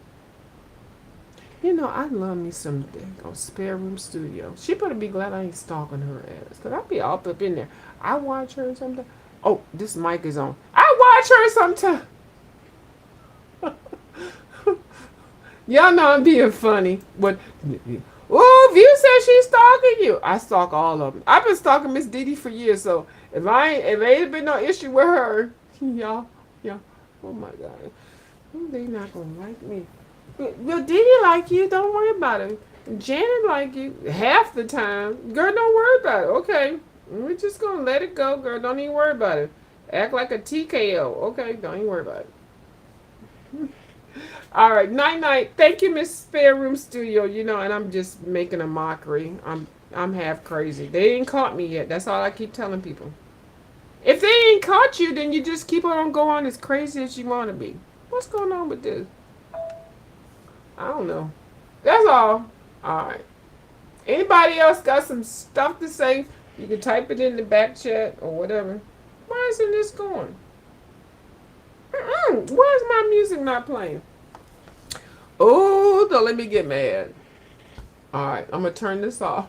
You know, I love me some daggone Spare Room Studio. She better be glad I ain't stalking her ass. Because I be all up in there. I watch her sometimes. Oh, this mic is on. I watch her sometimes. Y'all know I'm being funny. But, oh, View says she's stalking you. I stalk all of them. I've been stalking Miss Didi for years. So, if ain't been no issue with her, y'all, Oh my God. They not gonna like me. Well, Diddy like you. Don't worry about it. Janet like you half the time. Girl, don't worry about it. Okay. We're just gonna let it go, girl. Don't even worry about it. Act like a TKO. Okay, don't even worry about it. All right, night night. Thank you, Miss Spare Room Studio. You know, and I'm just making a mockery. I'm half crazy. They ain't caught me yet. That's all I keep telling people. If they ain't caught you, then you just keep on going as crazy as you want to be. What's going on with this? I don't know. That's all. All right. Anybody else got some stuff to say? You can type it in the back chat or whatever. Why isn't this going? Why is my music not playing? Oh, don't let me get mad. All right, I'm gonna turn this off,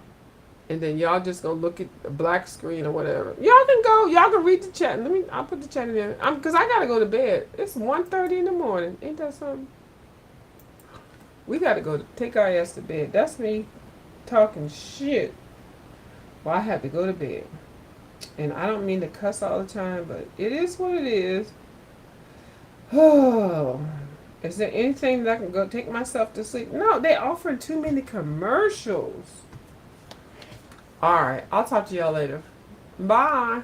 and then y'all just gonna look at the black screen or whatever. Y'all can go. Y'all can read the chat. I'll put the chat in there. Cause I gotta go to bed. It's 1:30 in the morning. Ain't that something? We gotta go take our ass to bed. That's me talking shit. Well, I have to go to bed, and I don't mean to cuss all the time, but it is what it is. Oh. Is there anything that I can go take myself to sleep? No, they offering too many commercials. All right, I'll talk to y'all later. Bye.